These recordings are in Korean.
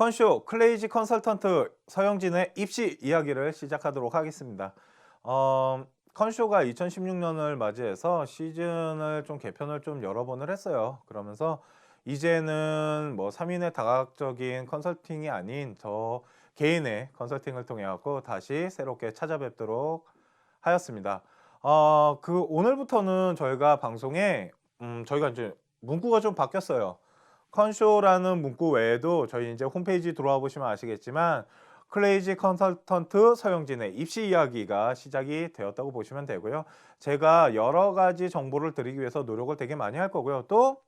컨쇼 클레이지 컨설턴트 서영진의 입시 이야기를 시작하도록 하겠습니다. 컨쇼가 2016년을 맞이해서 시즌을 좀 개편을 좀 여러 번을 했어요. 그러면서 이제는 뭐 3인의 다각적인 컨설팅이 아닌 저 개인의 컨설팅을 통해 갖고 다시 새롭게 찾아뵙도록 하였습니다. 오늘부터는 저희가 방송에 저희가 이제 문구가 좀 바뀌었어요. 컨쇼라는 문구 외에도 저희 이제 홈페이지 들어와 보시면 아시겠지만 클레이지 컨설턴트 서영진의 입시 이야기가 시작이 되었다고 보시면 되고요. 제가 여러 가지 정보를 드리기 위해서 노력을 되게 많이 할 거고요. 또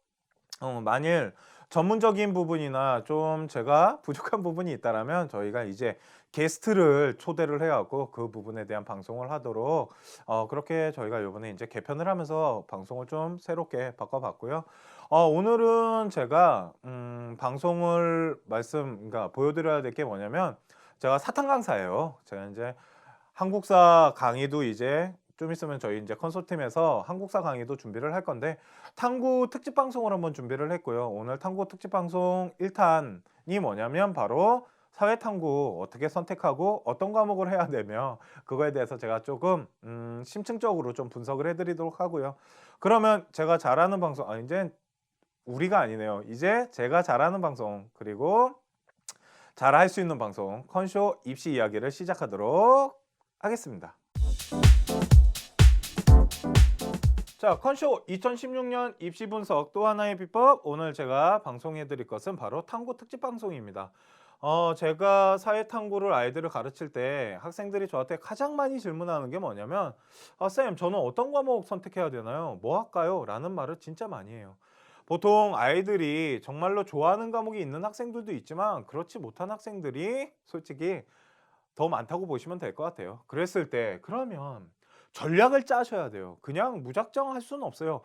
만일 전문적인 부분이나 좀 제가 부족한 부분이 있다라면 저희가 이제 게스트를 초대를 해 갖고 그 부분에 대한 방송을 하도록 그렇게 저희가 요번에 이제 개편을 하면서 방송을 좀 새롭게 바꿔 봤고요. 오늘은 제가 방송을 그러니까 보여 드려야 될 게 뭐냐면 제가 사탐 강사예요. 제가 이제 한국사 강의도 이제 좀 있으면 저희 이제 컨소팀에서 한국사 강의도 준비를 할 건데 탐구 특집 방송을 한번 준비를 했고요. 오늘 탐구 특집 방송 1탄이 뭐냐면 바로 사회 탐구 어떻게 선택하고 어떤 과목을 해야 되며 그거에 대해서 제가 조금 심층적으로 좀 분석을 해드리도록 하고요. 그러면 제가 잘하는 방송 이제 우리가 아니네요. 이제 제가 잘하는 방송 그리고 잘할 수 있는 방송 컨쇼 입시 이야기를 시작하도록 하겠습니다. 자, 컨쇼 2016년 입시 분석 또 하나의 비법. 오늘 제가 방송해 드릴 것은 바로 탐구 특집 방송입니다. 제가 사회 탐구를 아이들을 가르칠 때 학생들이 저한테 가장 많이 질문하는 게 뭐냐면 쌤, 저는 어떤 과목 선택해야 되나요? 뭐 할까요? 라는 말을 진짜 많이 해요. 보통 아이들이 정말로 좋아하는 과목이 있는 학생들도 있지만 그렇지 못한 학생들이 솔직히 더 많다고 보시면 될 것 같아요. 그랬을 때 그러면 전략을 짜셔야 돼요. 그냥 무작정 할 수는 없어요.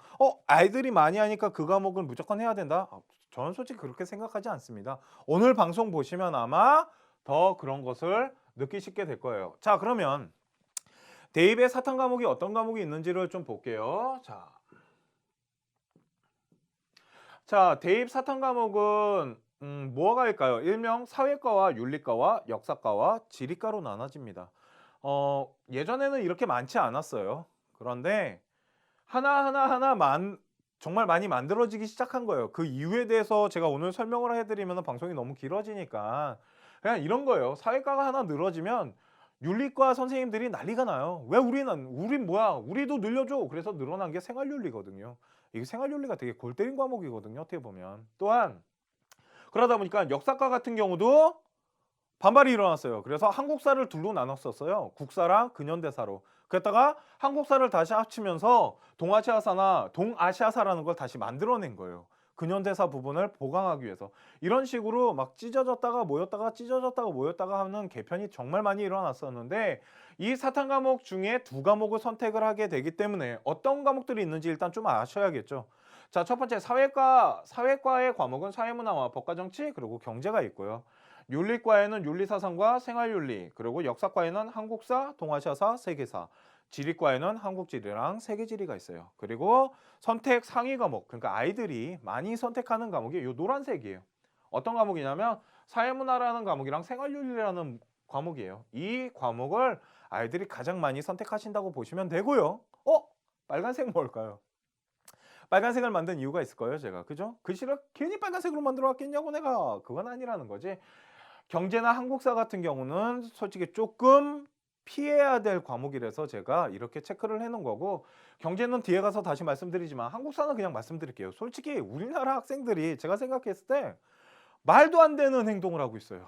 아이들이 많이 하니까 그 과목은 무조건 해야 된다? 저는 솔직히 그렇게 생각하지 않습니다. 오늘 방송 보시면 아마 더 그런 것을 느끼시게 될 거예요. 자, 그러면 대입의 사탐 과목이 어떤 과목이 있는지를 좀 볼게요. 자, 대입 사탐 과목은 뭐가 일까요? 일명 사회과와 윤리과와 역사과와 지리과로 나눠집니다. 예전에는 이렇게 많지 않았어요. 그런데 정말 많이 만들어지기 시작한 거예요. 그 이유에 대해서 제가 오늘 설명을 해드리면 방송이 너무 길어지니까 그냥 이런 거예요. 사회과가 하나 늘어지면 윤리과 선생님들이 난리가 나요. 왜 우린 뭐야? 우리도 늘려줘. 그래서 늘어난 게 생활윤리거든요. 이게 생활윤리가 되게 골 때린 과목이거든요. 어떻게 보면. 또한 그러다 보니까 역사과 같은 경우도 반발이 일어났어요. 그래서 한국사를 둘로 나눴었어요. 국사랑 근현대사로. 그랬다가 한국사를 다시 합치면서 동아시아사라는 걸 다시 만들어낸 거예요. 근현대사 부분을 보강하기 위해서. 이런 식으로 막 찢어졌다가 모였다가 찢어졌다가 모였다가 하는 개편이 정말 많이 일어났었는데 이 사탐 과목 중에 두 과목을 선택을 하게 되기 때문에 어떤 과목들이 있는지 일단 좀 아셔야겠죠. 자, 첫 번째 사회과의 과목은 사회문화와 법과정치 그리고 경제가 있고요. 윤리과에는 윤리사상과 생활윤리, 그리고 역사과에는 한국사, 동아시아사, 세계사, 지리과에는 한국지리랑 세계지리가 있어요. 그리고 선택 상위 과목, 그러니까 아이들이 많이 선택하는 과목이 이 노란색이에요. 어떤 과목이냐면 사회문화라는 과목이랑 생활윤리라는 과목이에요. 이 과목을 아이들이 가장 많이 선택하신다고 보시면 되고요. 빨간색 뭘까요? 빨간색을 만든 이유가 있을 거예요, 제가. 그죠? 글씨를 괜히 빨간색으로 만들어 왔겠냐고 내가. 그건 아니라는 거지. 경제나 한국사 같은 경우는 솔직히 조금 피해야 될 과목이라서 제가 이렇게 체크를 해놓은 거고 경제는 뒤에 가서 다시 말씀드리지만 한국사는 그냥 말씀드릴게요. 솔직히 우리나라 학생들이 제가 생각했을 때 말도 안 되는 행동을 하고 있어요.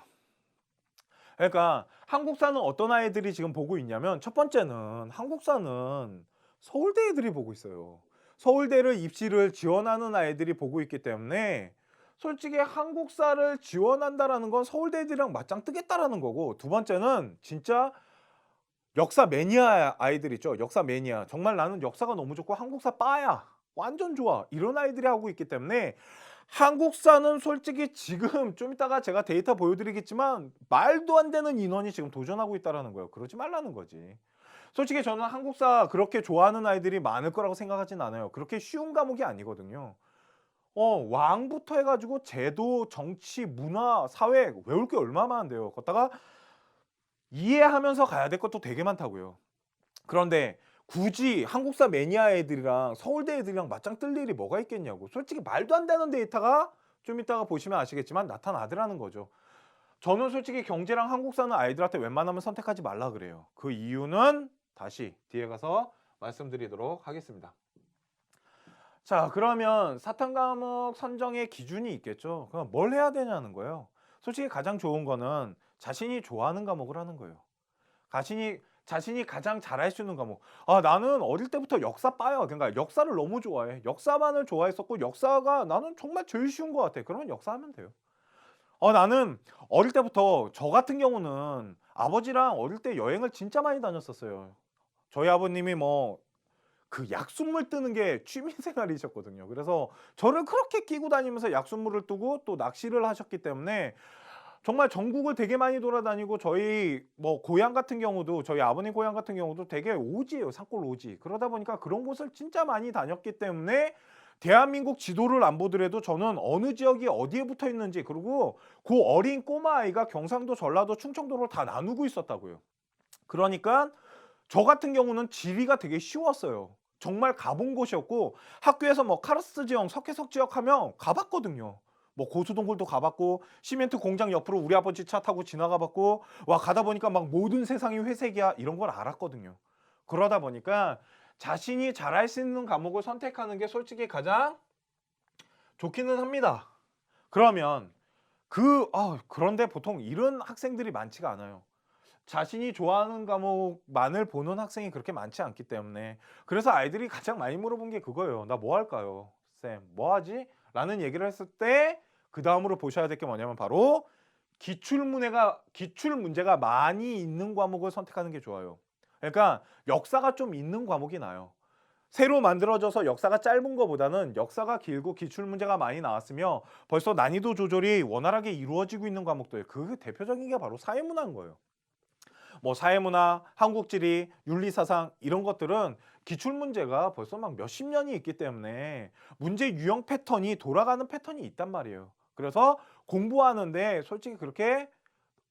그러니까 한국사는 어떤 아이들이 지금 보고 있냐면 첫 번째는 한국사는 서울대 애들이 보고 있어요. 서울대를 입시를 지원하는 아이들이 보고 있기 때문에 솔직히 한국사를 지원한다라는 건 서울대 애들이랑 맞짱 뜨겠다라는 거고 두 번째는 진짜 역사 매니아 아이들 있죠. 역사 매니아. 정말 나는 역사가 너무 좋고 한국사 빠야. 완전 좋아. 이런 아이들이 하고 있기 때문에 한국사는 솔직히 지금 좀 이따가 제가 데이터 보여드리겠지만 말도 안 되는 인원이 지금 도전하고 있다는 거예요. 그러지 말라는 거지. 솔직히 저는 한국사 그렇게 좋아하는 아이들이 많을 거라고 생각하진 않아요. 그렇게 쉬운 과목이 아니거든요. 왕부터 해가지고 제도, 정치, 문화, 사회 외울 게 얼마나 많은데요. 거기다가 이해하면서 가야 될 것도 되게 많다고요. 그런데 굳이 한국사 매니아 애들이랑 서울대 애들이랑 맞짱 뜰 일이 뭐가 있겠냐고. 솔직히 말도 안 되는 데이터가 좀 이따가 보시면 아시겠지만 나타나더라는 거죠. 저는 솔직히 경제랑 한국사는 아이들한테 웬만하면 선택하지 말라 그래요. 그 이유는 다시 뒤에 가서 말씀드리도록 하겠습니다. 자, 그러면 사탐 과목 선정의 기준이 있겠죠. 그럼 뭘 해야 되냐는 거예요. 솔직히 가장 좋은 거는 자신이 좋아하는 과목을 하는 거예요. 자신이 가장 잘할 수 있는 과목. 아, 나는 어릴 때부터 역사 빠요. 그러니까 역사를 너무 좋아해. 역사만을 좋아했었고 역사가 나는 정말 제일 쉬운 것 같아. 그러면 역사하면 돼요. 나는 어릴 때부터 저 같은 경우는 아버지랑 어릴 때 여행을 진짜 많이 다녔었어요. 저희 아버님이 뭐 그 약순물 뜨는 게 취미 생활이셨거든요. 그래서 저를 그렇게 끼고 다니면서 약순물을 뜨고 또 낚시를 하셨기 때문에 정말 전국을 되게 많이 돌아다니고 저희 뭐 고향 같은 경우도 저희 아버님 고향 같은 경우도 되게 오지예요. 산골 오지. 그러다 보니까 그런 곳을 진짜 많이 다녔기 때문에 대한민국 지도를 안 보더라도 저는 어느 지역이 어디에 붙어 있는지 그리고 그 어린 꼬마 아이가 경상도, 전라도, 충청도를 다 나누고 있었다고요. 그러니까 저 같은 경우는 지리가 되게 쉬웠어요. 정말 가본 곳이었고 학교에서 뭐 카르스트 지역, 석회석 지역 하면 가봤거든요. 뭐 고수동굴도 가봤고 시멘트 공장 옆으로 우리 아버지 차 타고 지나가 봤고 와 가다 보니까 막 모든 세상이 회색이야 이런 걸 알았거든요. 그러다 보니까 자신이 잘할 수 있는 과목을 선택하는 게 솔직히 가장 좋기는 합니다. 그러면 그런데 보통 이런 학생들이 많지가 않아요. 자신이 좋아하는 과목만을 보는 학생이 그렇게 많지 않기 때문에 그래서 아이들이 가장 많이 물어본 게 그거예요. 나 뭐 할까요? 쌤, 뭐 하지? 라는 얘기를 했을 때 그 다음으로 보셔야 될 게 뭐냐면 바로 기출 문제가 많이 있는 과목을 선택하는 게 좋아요. 그러니까 역사가 좀 있는 과목이 나요. 새로 만들어져서 역사가 짧은 것보다는 역사가 길고 기출 문제가 많이 나왔으며 벌써 난이도 조절이 원활하게 이루어지고 있는 과목들 그 대표적인 게 바로 사회문화인 거예요. 뭐 사회문화, 한국지리, 윤리사상 이런 것들은 기출 문제가 벌써 막 몇십 년이 있기 때문에 문제 유형 패턴이 돌아가는 패턴이 있단 말이에요. 그래서 공부하는데 솔직히 그렇게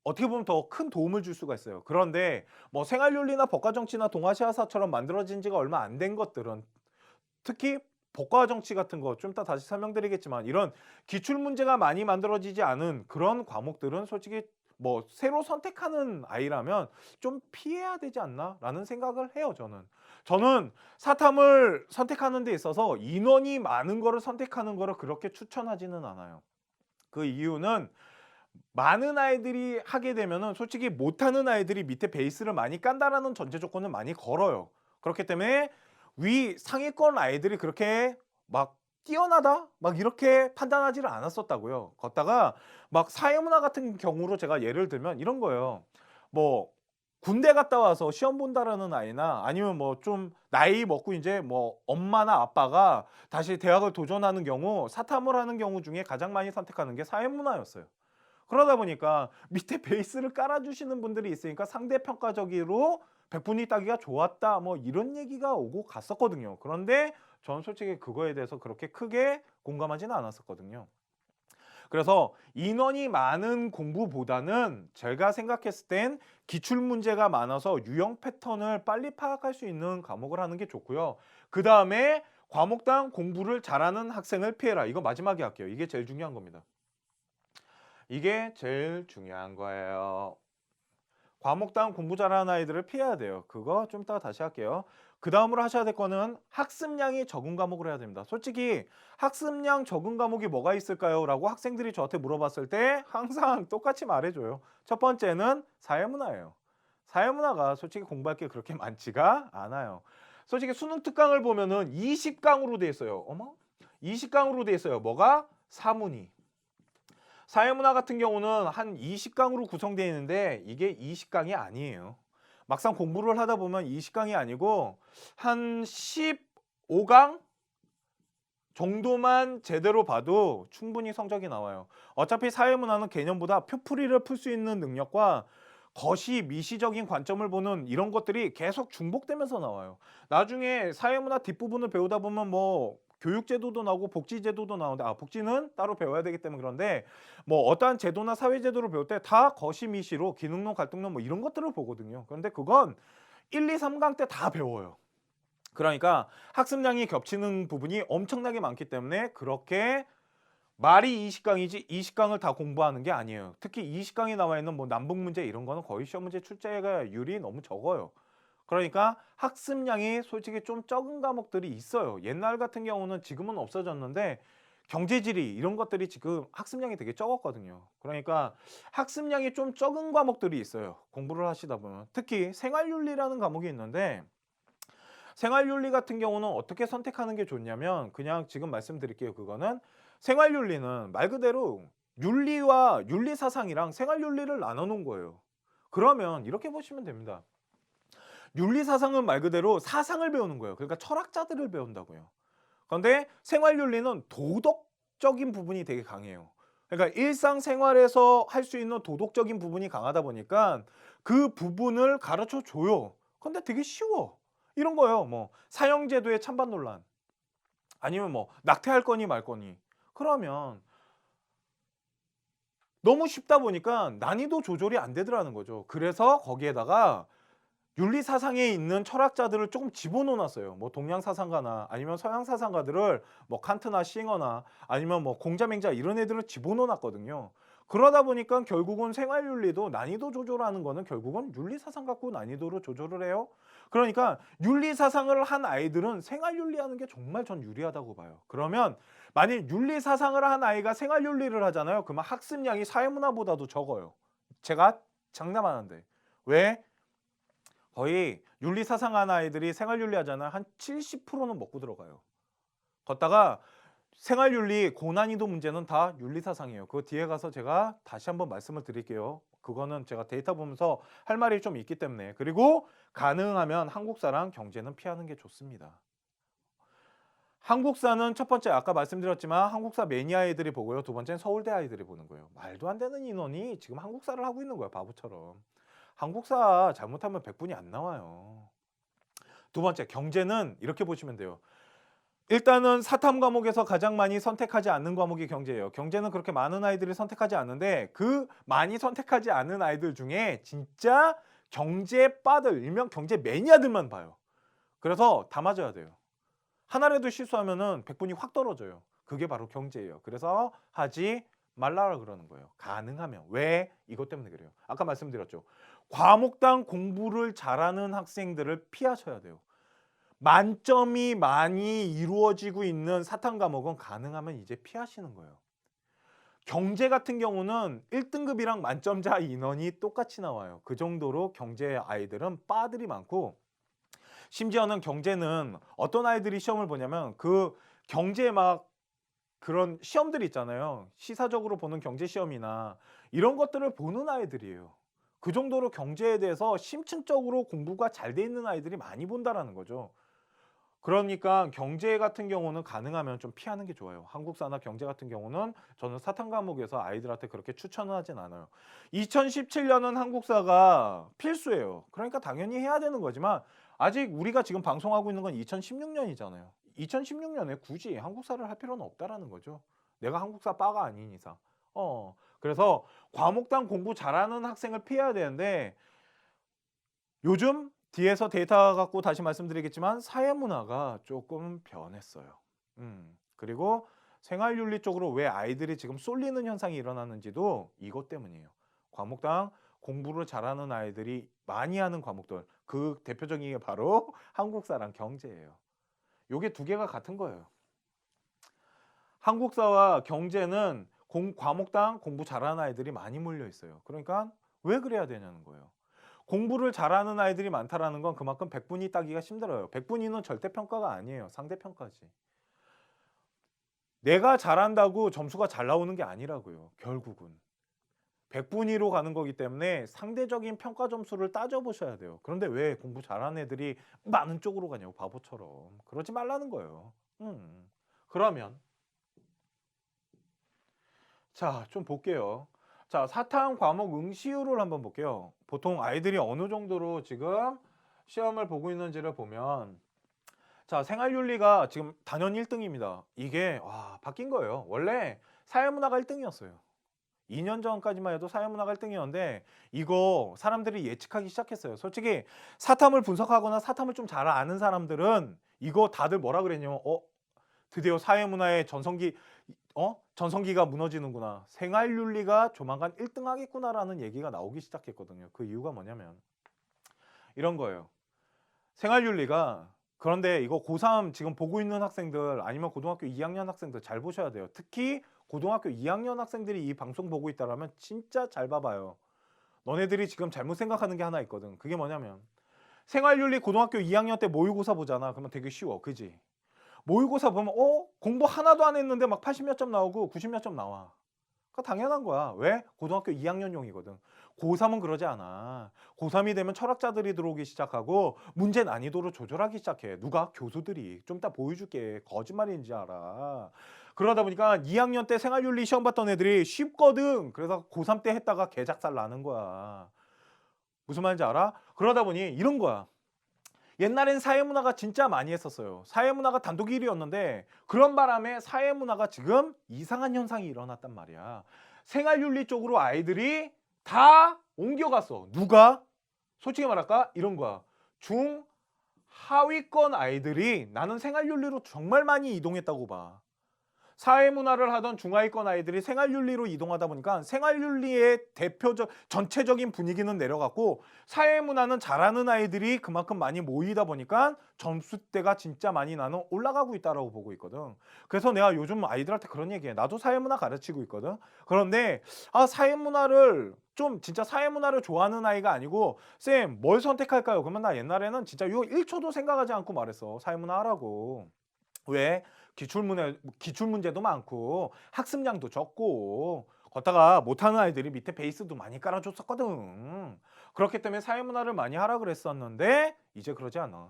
어떻게 보면 더 큰 도움을 줄 수가 있어요. 그런데 뭐 생활윤리나 법과정치나 동아시아사처럼 만들어진 지가 얼마 안 된 것들은 특히 법과정치 같은 거 좀 이따 다시 설명드리겠지만 이런 기출 문제가 많이 만들어지지 않은 그런 과목들은 솔직히 뭐 새로 선택하는 아이라면 좀 피해야 되지 않나라는 생각을 해요, 저는. 저는 사탐을 선택하는 데 있어서 인원이 많은 거를 선택하는 거를 그렇게 추천하지는 않아요. 그 이유는 많은 아이들이 하게 되면은 솔직히 못하는 아이들이 밑에 베이스를 많이 깐다라는 전제 조건을 많이 걸어요. 그렇기 때문에 위 상위권 아이들이 그렇게 막 뛰어나다? 막 이렇게 판단하지를 않았었다고요. 걷다가 막 사회문화 같은 경우로 제가 예를 들면 이런 거예요. 뭐 군대 갔다 와서 시험 본다라는 아이나 아니면 뭐 좀 나이 먹고 이제 뭐 엄마나 아빠가 다시 대학을 도전하는 경우 사탐을 하는 경우 중에 가장 많이 선택하는 게 사회문화였어요. 그러다 보니까 밑에 베이스를 깔아주시는 분들이 있으니까 상대평가적으로 백분위 따기가 좋았다 뭐 이런 얘기가 오고 갔었거든요. 그런데 저는 솔직히 그거에 대해서 그렇게 크게 공감하지는 않았었거든요. 그래서 인원이 많은 공부보다는 제가 생각했을 땐 기출 문제가 많아서 유형 패턴을 빨리 파악할 수 있는 과목을 하는 게 좋고요. 그 다음에 과목당 공부를 잘하는 학생을 피해라. 이거 마지막에 할게요. 이게 제일 중요한 겁니다. 이게 제일 중요한 거예요. 과목당 공부 잘하는 아이들을 피해야 돼요. 그거 좀 이따가 다시 할게요. 그 다음으로 하셔야 될 거는 학습량이 적은 과목을 해야 됩니다. 솔직히 학습량 적은 과목이 뭐가 있을까요? 라고 학생들이 저한테 물어봤을 때 항상 똑같이 말해줘요. 첫 번째는 사회문화예요. 사회문화가 솔직히 공부할 게 그렇게 많지가 않아요. 솔직히 수능 특강을 보면은 20강으로 돼 있어요. 어머? 20강으로 돼 있어요. 뭐가? 사문이. 사회문화 같은 경우는 한 20강으로 구성되어 있는데 이게 20강이 아니에요. 막상 공부를 하다 보면 20강이 아니고 한 15강 정도만 제대로 봐도 충분히 성적이 나와요. 어차피 사회문화는 개념보다 표풀이를 풀 수 있는 능력과 거시 미시적인 관점을 보는 이런 것들이 계속 중복되면서 나와요. 나중에 사회문화 뒷부분을 배우다 보면 뭐 교육제도도 나오고 복지제도도 나오는데 복지는 따로 배워야 되기 때문에 그런데 뭐 어떠한 제도나 사회제도를 배울 때 다 거시미시로 기능론, 갈등론 뭐 이런 것들을 보거든요. 그런데 그건 1, 2, 3강 때 다 배워요. 그러니까 학습량이 겹치는 부분이 엄청나게 많기 때문에 그렇게 말이 20강이지 20강을 다 공부하는 게 아니에요. 특히 20강에 나와 있는 뭐 남북 문제 이런 거는 거의 시험 문제 출제율이 너무 적어요. 그러니까 학습량이 솔직히 좀 적은 과목들이 있어요. 옛날 같은 경우는 지금은 없어졌는데 경제지리 이런 것들이 지금 학습량이 되게 적었거든요. 그러니까 학습량이 좀 적은 과목들이 있어요. 공부를 하시다 보면. 특히 생활윤리라는 과목이 있는데 생활윤리 같은 경우는 어떻게 선택하는 게 좋냐면 그냥 지금 말씀드릴게요. 그거는 생활윤리는 말 그대로 윤리와 윤리사상이랑 생활윤리를 나눠 놓은 거예요. 그러면 이렇게 보시면 됩니다. 윤리사상은 말 그대로 사상을 배우는 거예요. 그러니까 철학자들을 배운다고요. 그런데 생활윤리는 도덕적인 부분이 되게 강해요. 그러니까 일상생활에서 할 수 있는 도덕적인 부분이 강하다 보니까 그 부분을 가르쳐 줘요. 근데 되게 쉬워. 이런 거예요. 뭐 사형제도의 찬반 논란 아니면 뭐 낙태할 거니 말 거니. 그러면 너무 쉽다 보니까 난이도 조절이 안 되더라는 거죠. 그래서 거기에다가 윤리 사상에 있는 철학자들을 조금 집어넣어 놨어요. 뭐 동양 사상가나 아니면 서양 사상가들을 뭐 칸트나 싱어나 아니면 뭐 공자맹자 이런 애들을 집어넣어 놨거든요. 그러다 보니까 결국은 생활윤리도 난이도 조절하는 거는 결국은 윤리 사상 갖고 난이도를 조절을 해요. 그러니까 윤리 사상을 한 아이들은 생활윤리 하는 게 정말 전 유리하다고 봐요. 그러면 만일 윤리 사상을 한 아이가 생활윤리를 하잖아요. 그러면 학습량이 사회문화보다도 적어요. 제가 장담 안 하는데. 왜? 거의 윤리사상하는 아이들이 생활윤리 하잖아요. 한 70%는 먹고 들어가요. 걷다가 생활윤리 고난이도 문제는 다 윤리사상이에요. 그 뒤에 가서 제가 다시 한번 말씀을 드릴게요. 그거는 제가 데이터 보면서 할 말이 좀 있기 때문에. 그리고 가능하면 한국사랑 경제는 피하는 게 좋습니다. 한국사는 첫 번째 아까 말씀드렸지만 한국사 매니아 아이들이 보고요. 두 번째는 서울대 아이들이 보는 거예요. 말도 안 되는 인원이 지금 한국사를 하고 있는 거예요. 바보처럼. 한국사 잘못하면 100분이 안 나와요. 두 번째 경제는 이렇게 보시면 돼요. 일단은 사탐 과목에서 가장 많이 선택하지 않는 과목이 경제예요. 경제는 그렇게 많은 아이들이 선택하지 않는데 그 많이 선택하지 않는 아이들 중에 진짜 경제 빠들, 일명 경제 매니아들만 봐요. 그래서 다 맞아야 돼요. 하나라도 실수하면은 100분이 확 떨어져요. 그게 바로 경제예요. 그래서 하지 말라라 그러는 거예요. 가능하면. 왜? 이것 때문에 그래요. 아까 말씀드렸죠. 과목당 공부를 잘하는 학생들을 피하셔야 돼요. 만점이 많이 이루어지고 있는 사탐 과목은 가능하면 이제 피하시는 거예요. 경제 같은 경우는 1등급이랑 만점자 인원이 똑같이 나와요. 그 정도로 경제 아이들은 빠들이 많고 심지어는 경제는 어떤 아이들이 시험을 보냐면 그 경제 막 그런 시험들 있잖아요. 시사적으로 보는 경제 시험이나 이런 것들을 보는 아이들이에요. 그 정도로 경제에 대해서 심층적으로 공부가 잘 돼 있는 아이들이 많이 본다라는 거죠. 그러니까 경제 같은 경우는 가능하면 좀 피하는 게 좋아요. 한국사나 경제 같은 경우는 저는 사탐 과목에서 아이들한테 그렇게 추천을 하진 않아요. 2017년은 한국사가 필수예요. 그러니까 당연히 해야 되는 거지만 아직 우리가 지금 방송하고 있는 건 2016년이잖아요. 2016년에 굳이 한국사를 할 필요는 없다라는 거죠. 내가 한국사 빠가 아닌 이상. 그래서 과목당 공부 잘하는 학생을 피해야 되는데 요즘 뒤에서 데이터 갖고 다시 말씀드리겠지만 사회문화가 조금 변했어요. 그리고 생활윤리 쪽으로 왜 아이들이 지금 쏠리는 현상이 일어나는지도 이것 때문이에요. 과목당 공부를 잘하는 아이들이 많이 하는 과목들 그 대표적인 게 바로 한국사랑 경제예요. 요게 두 개가 같은 거예요. 한국사와 경제는 과목당 공부 잘하는 아이들이 많이 몰려 있어요. 그러니까 왜 그래야 되냐는 거예요. 공부를 잘하는 아이들이 많다라는 건 그만큼 100분위 따기가 힘들어요. 100분위는 절대평가가 아니에요. 상대평가지. 내가 잘한다고 점수가 잘 나오는 게 아니라고요. 결국은. 100분위로 가는 거기 때문에 상대적인 평가 점수를 따져보셔야 돼요. 그런데 왜 공부 잘하는 애들이 많은 쪽으로 가냐고 바보처럼. 그러지 말라는 거예요. 그러면 자, 좀 볼게요. 자, 사탐 과목 응시율을 한번 볼게요. 보통 아이들이 어느 정도로 지금 시험을 보고 있는지를 보면 자, 생활윤리가 지금 단연 1등입니다. 이게 바뀐 거예요. 원래 사회문화가 1등이었어요. 2년 전까지만 해도 사회문화가 1등이었는데 이거 사람들이 예측하기 시작했어요. 솔직히 사탐을 분석하거나 사탐을 좀 잘 아는 사람들은 이거 다들 뭐라 그랬냐면 드디어 사회문화의 전성기가 무너지는구나. 생활윤리가 조만간 1등 하겠구나라는 얘기가 나오기 시작했거든요. 그 이유가 뭐냐면 이런 거예요. 생활윤리가 그런데 이거 고3 지금 보고 있는 학생들 아니면 고등학교 2학년 학생들 잘 보셔야 돼요. 특히 고등학교 2학년 학생들이 이 방송 보고 있다라면 진짜 잘 봐봐요. 너네들이 지금 잘못 생각하는 게 하나 있거든. 그게 뭐냐면 생활윤리 고등학교 2학년 때 모의고사 보잖아. 그러면 되게 쉬워. 그지? 모의고사 보면 공부 하나도 안 했는데 막 80 몇 점 나오고 90 몇 점 나와. 그거 당연한 거야. 왜? 고등학교 2학년용이거든. 고3은 그러지 않아. 고3이 되면 철학자들이 들어오기 시작하고 문제 난이도를 조절하기 시작해. 누가? 교수들이. 좀 이따 보여줄게. 거짓말인지 알아. 그러다 보니까 2학년 때 생활윤리 시험 봤던 애들이 쉽거든. 그래서 고3 때 했다가 개작살 나는 거야. 무슨 말인지 알아? 그러다 보니 이런 거야. 옛날엔 사회문화가 진짜 많이 했었어요. 사회문화가 단독 1위였는데 그런 바람에 사회문화가 지금 이상한 현상이 일어났단 말이야. 생활윤리 쪽으로 아이들이 다 옮겨갔어. 누가? 솔직히 말할까? 이런 거야. 중하위권 아이들이 나는 생활윤리로 정말 많이 이동했다고 봐. 사회문화를 하던 중하위권 아이들이 생활윤리로 이동하다 보니까 생활윤리의 전체적인 분위기는 내려갔고 사회문화는 잘하는 아이들이 그만큼 많이 모이다 보니까 점수대가 진짜 많이 나는 올라가고 있다라고 보고 있거든. 그래서 내가 요즘 아이들한테 그런 얘기해. 나도 사회문화 가르치고 있거든. 그런데 사회문화를 좀 진짜 사회문화를 좋아하는 아이가 아니고 쌤 뭘 선택할까요? 그러면 나 옛날에는 진짜 이거 1초도 생각하지 않고 말했어. 사회문화 하라고. 왜? 기출문제도 많고 학습량도 적고 걷다가 못하는 아이들이 밑에 베이스도 많이 깔아줬었거든. 그렇기 때문에 사회문화를 많이 하라 그랬었는데 이제 그러지 않아.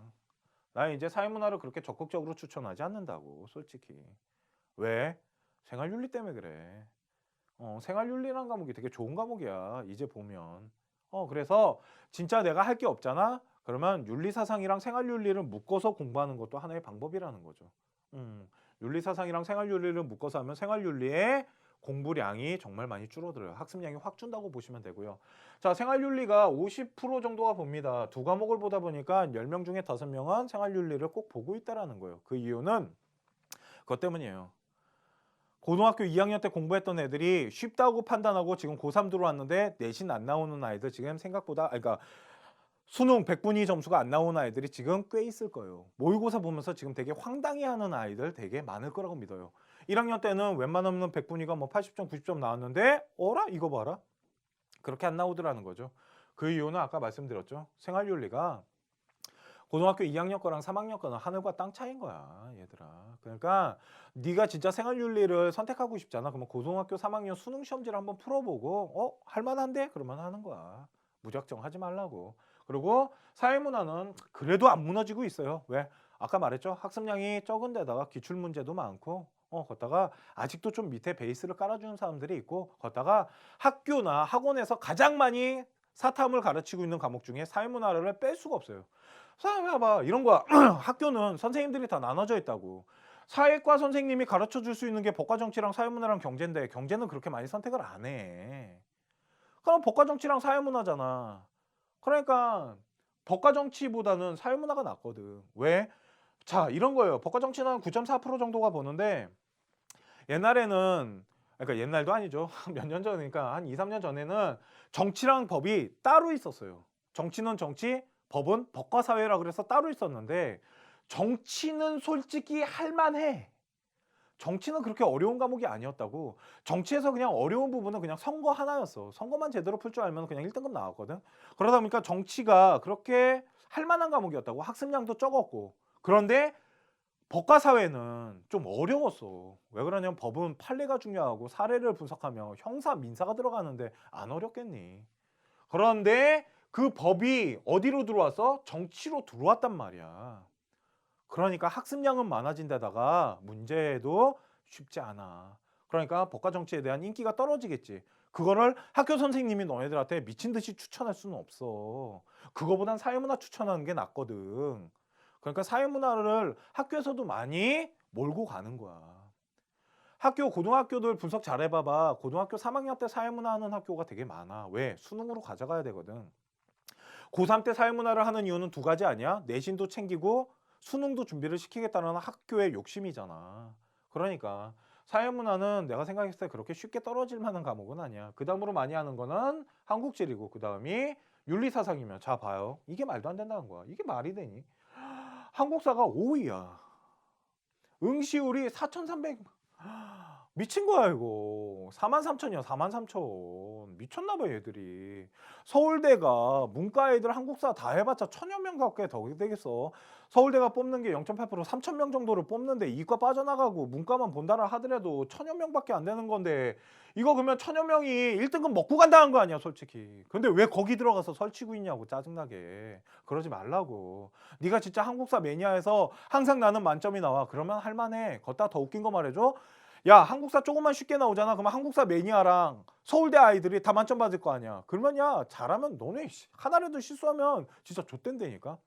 나 이제 사회문화를 그렇게 적극적으로 추천하지 않는다고 솔직히. 왜? 생활윤리 때문에 그래. 생활윤리라는 과목이 되게 좋은 과목이야 이제 보면. 그래서 진짜 내가 할 게 없잖아. 그러면 윤리사상이랑 생활윤리를 묶어서 공부하는 것도 하나의 방법이라는 거죠. 윤리사상이랑 생활윤리를 묶어서 하면 생활윤리의 공부량이 정말 많이 줄어들어요. 학습량이 확 준다고 보시면 되고요. 자, 생활윤리가 50% 정도가 봅니다. 두 과목을 보다 보니까 10명 중에 5명은 생활윤리를 꼭 보고 있다는 거예요. 그 이유는 그것 때문이에요. 고등학교 2학년 때 공부했던 애들이 쉽다고 판단하고 지금 고3 들어왔는데 내신 안 나오는 아이들 지금 생각보다 그러니까 수능 100분위 점수가 안 나오는 아이들이 지금 꽤 있을 거예요. 모의고사 보면서 지금 되게 황당해하는 아이들 되게 많을 거라고 믿어요. 1학년 때는 웬만하면 100분위가 뭐 80점, 90점 나왔는데 어라? 이거 봐라. 그렇게 안 나오더라는 거죠. 그 이유는 아까 말씀드렸죠. 생활윤리가 고등학교 2학년 거랑 3학년 거는 하늘과 땅 차이인 거야, 얘들아. 그러니까 네가 진짜 생활윤리를 선택하고 싶잖아. 그러면 고등학교 3학년 수능 시험지를 한번 풀어보고 할만한데? 그러면 하는 거야. 무작정 하지 말라고. 그리고 사회문화는 그래도 안 무너지고 있어요. 왜? 아까 말했죠. 학습량이 적은 데다가 기출문제도 많고 걷다가 아직도 좀 밑에 베이스를 깔아주는 사람들이 있고 걷다가 학교나 학원에서 가장 많이 사탐을 가르치고 있는 과목 중에 사회문화를 뺄 수가 없어요. 봐봐 이런 거야. 학교는 선생님들이 다 나눠져 있다고. 사회과 선생님이 가르쳐 줄 수 있는 게 법과 정치랑 사회문화랑 경제인데 경제는 그렇게 많이 선택을 안 해. 그럼 법과 정치랑 사회문화잖아. 그러니까 법과 정치보다는 사회문화가 낫거든. 왜? 자, 이런 거예요. 법과 정치는 9.4% 정도가 보는데 옛날에는 그러니까 옛날도 아니죠. 몇 년 전이니까 한 2, 3년 전에는 정치랑 법이 따로 있었어요. 정치는 정치, 법은 법과 사회라 그래서 따로 있었는데 정치는 솔직히 할만해. 정치는 그렇게 어려운 과목이 아니었다고. 정치에서 그냥 어려운 부분은 그냥 선거 하나였어. 선거만 제대로 풀 줄 알면 그냥 1등급 나왔거든. 그러다 보니까 정치가 그렇게 할 만한 과목이었다고. 학습량도 적었고. 그런데 법과 사회는 좀 어려웠어. 왜 그러냐면 법은 판례가 중요하고 사례를 분석하며 형사 민사가 들어가는데 안 어렵겠니? 그런데 그 법이 어디로 들어와서 정치로 들어왔단 말이야. 그러니까 학습량은 많아진 데다가 문제도 쉽지 않아. 그러니까 법과 정치에 대한 인기가 떨어지겠지. 그거를 학교 선생님이 너네들한테 미친 듯이 추천할 수는 없어. 그거보단 사회문화 추천하는 게 낫거든. 그러니까 사회문화를 학교에서도 많이 몰고 가는 거야. 고등학교들 분석 잘 해봐봐. 고등학교 3학년 때 사회문화 하는 학교가 되게 많아. 왜? 수능으로 가져가야 되거든. 고3 때 사회문화를 하는 이유는 두 가지 아니야? 내신도 챙기고 수능도 준비를 시키겠다는 학교의 욕심이잖아. 그러니까 사회문화는 내가 생각했을 때 그렇게 쉽게 떨어질 만한 과목은 아니야. 그 다음으로 많이 하는 거는 한국지리고 그 다음이 윤리사상이면 자 봐요. 이게 말도 안 된다는 거야. 이게 말이 되니? 한국사가 5위야. 응시율이 4,300 미친 거야 이거. 43,000이야 43,000. 미쳤나 봐 얘들이. 서울대가 문과 애들 한국사 다 해봤자 1,000여 명 가까이 더 되겠어. 서울대가 뽑는 게 0.8% 3,000명 정도를 뽑는데 이과 빠져나가고 문과만 본다라 하더라도 1,000여 명밖에 안 되는 건데 이거 그러면 1,000여 명이 1등급 먹고 간다는 거 아니야 솔직히. 근데 왜 거기 들어가서 설치고 있냐고 짜증나게. 그러지 말라고. 네가 진짜 한국사 매니아에서 항상 나는 만점이 나와. 그러면 할만해. 걷다 더 웃긴 거 말해줘. 야 한국사 조금만 쉽게 나오잖아. 그러면 한국사 매니아랑 서울대 아이들이 다 만점 받을 거 아니야. 그러면 야 잘하면 너네 하나라도 실수하면 진짜 좆된다니까.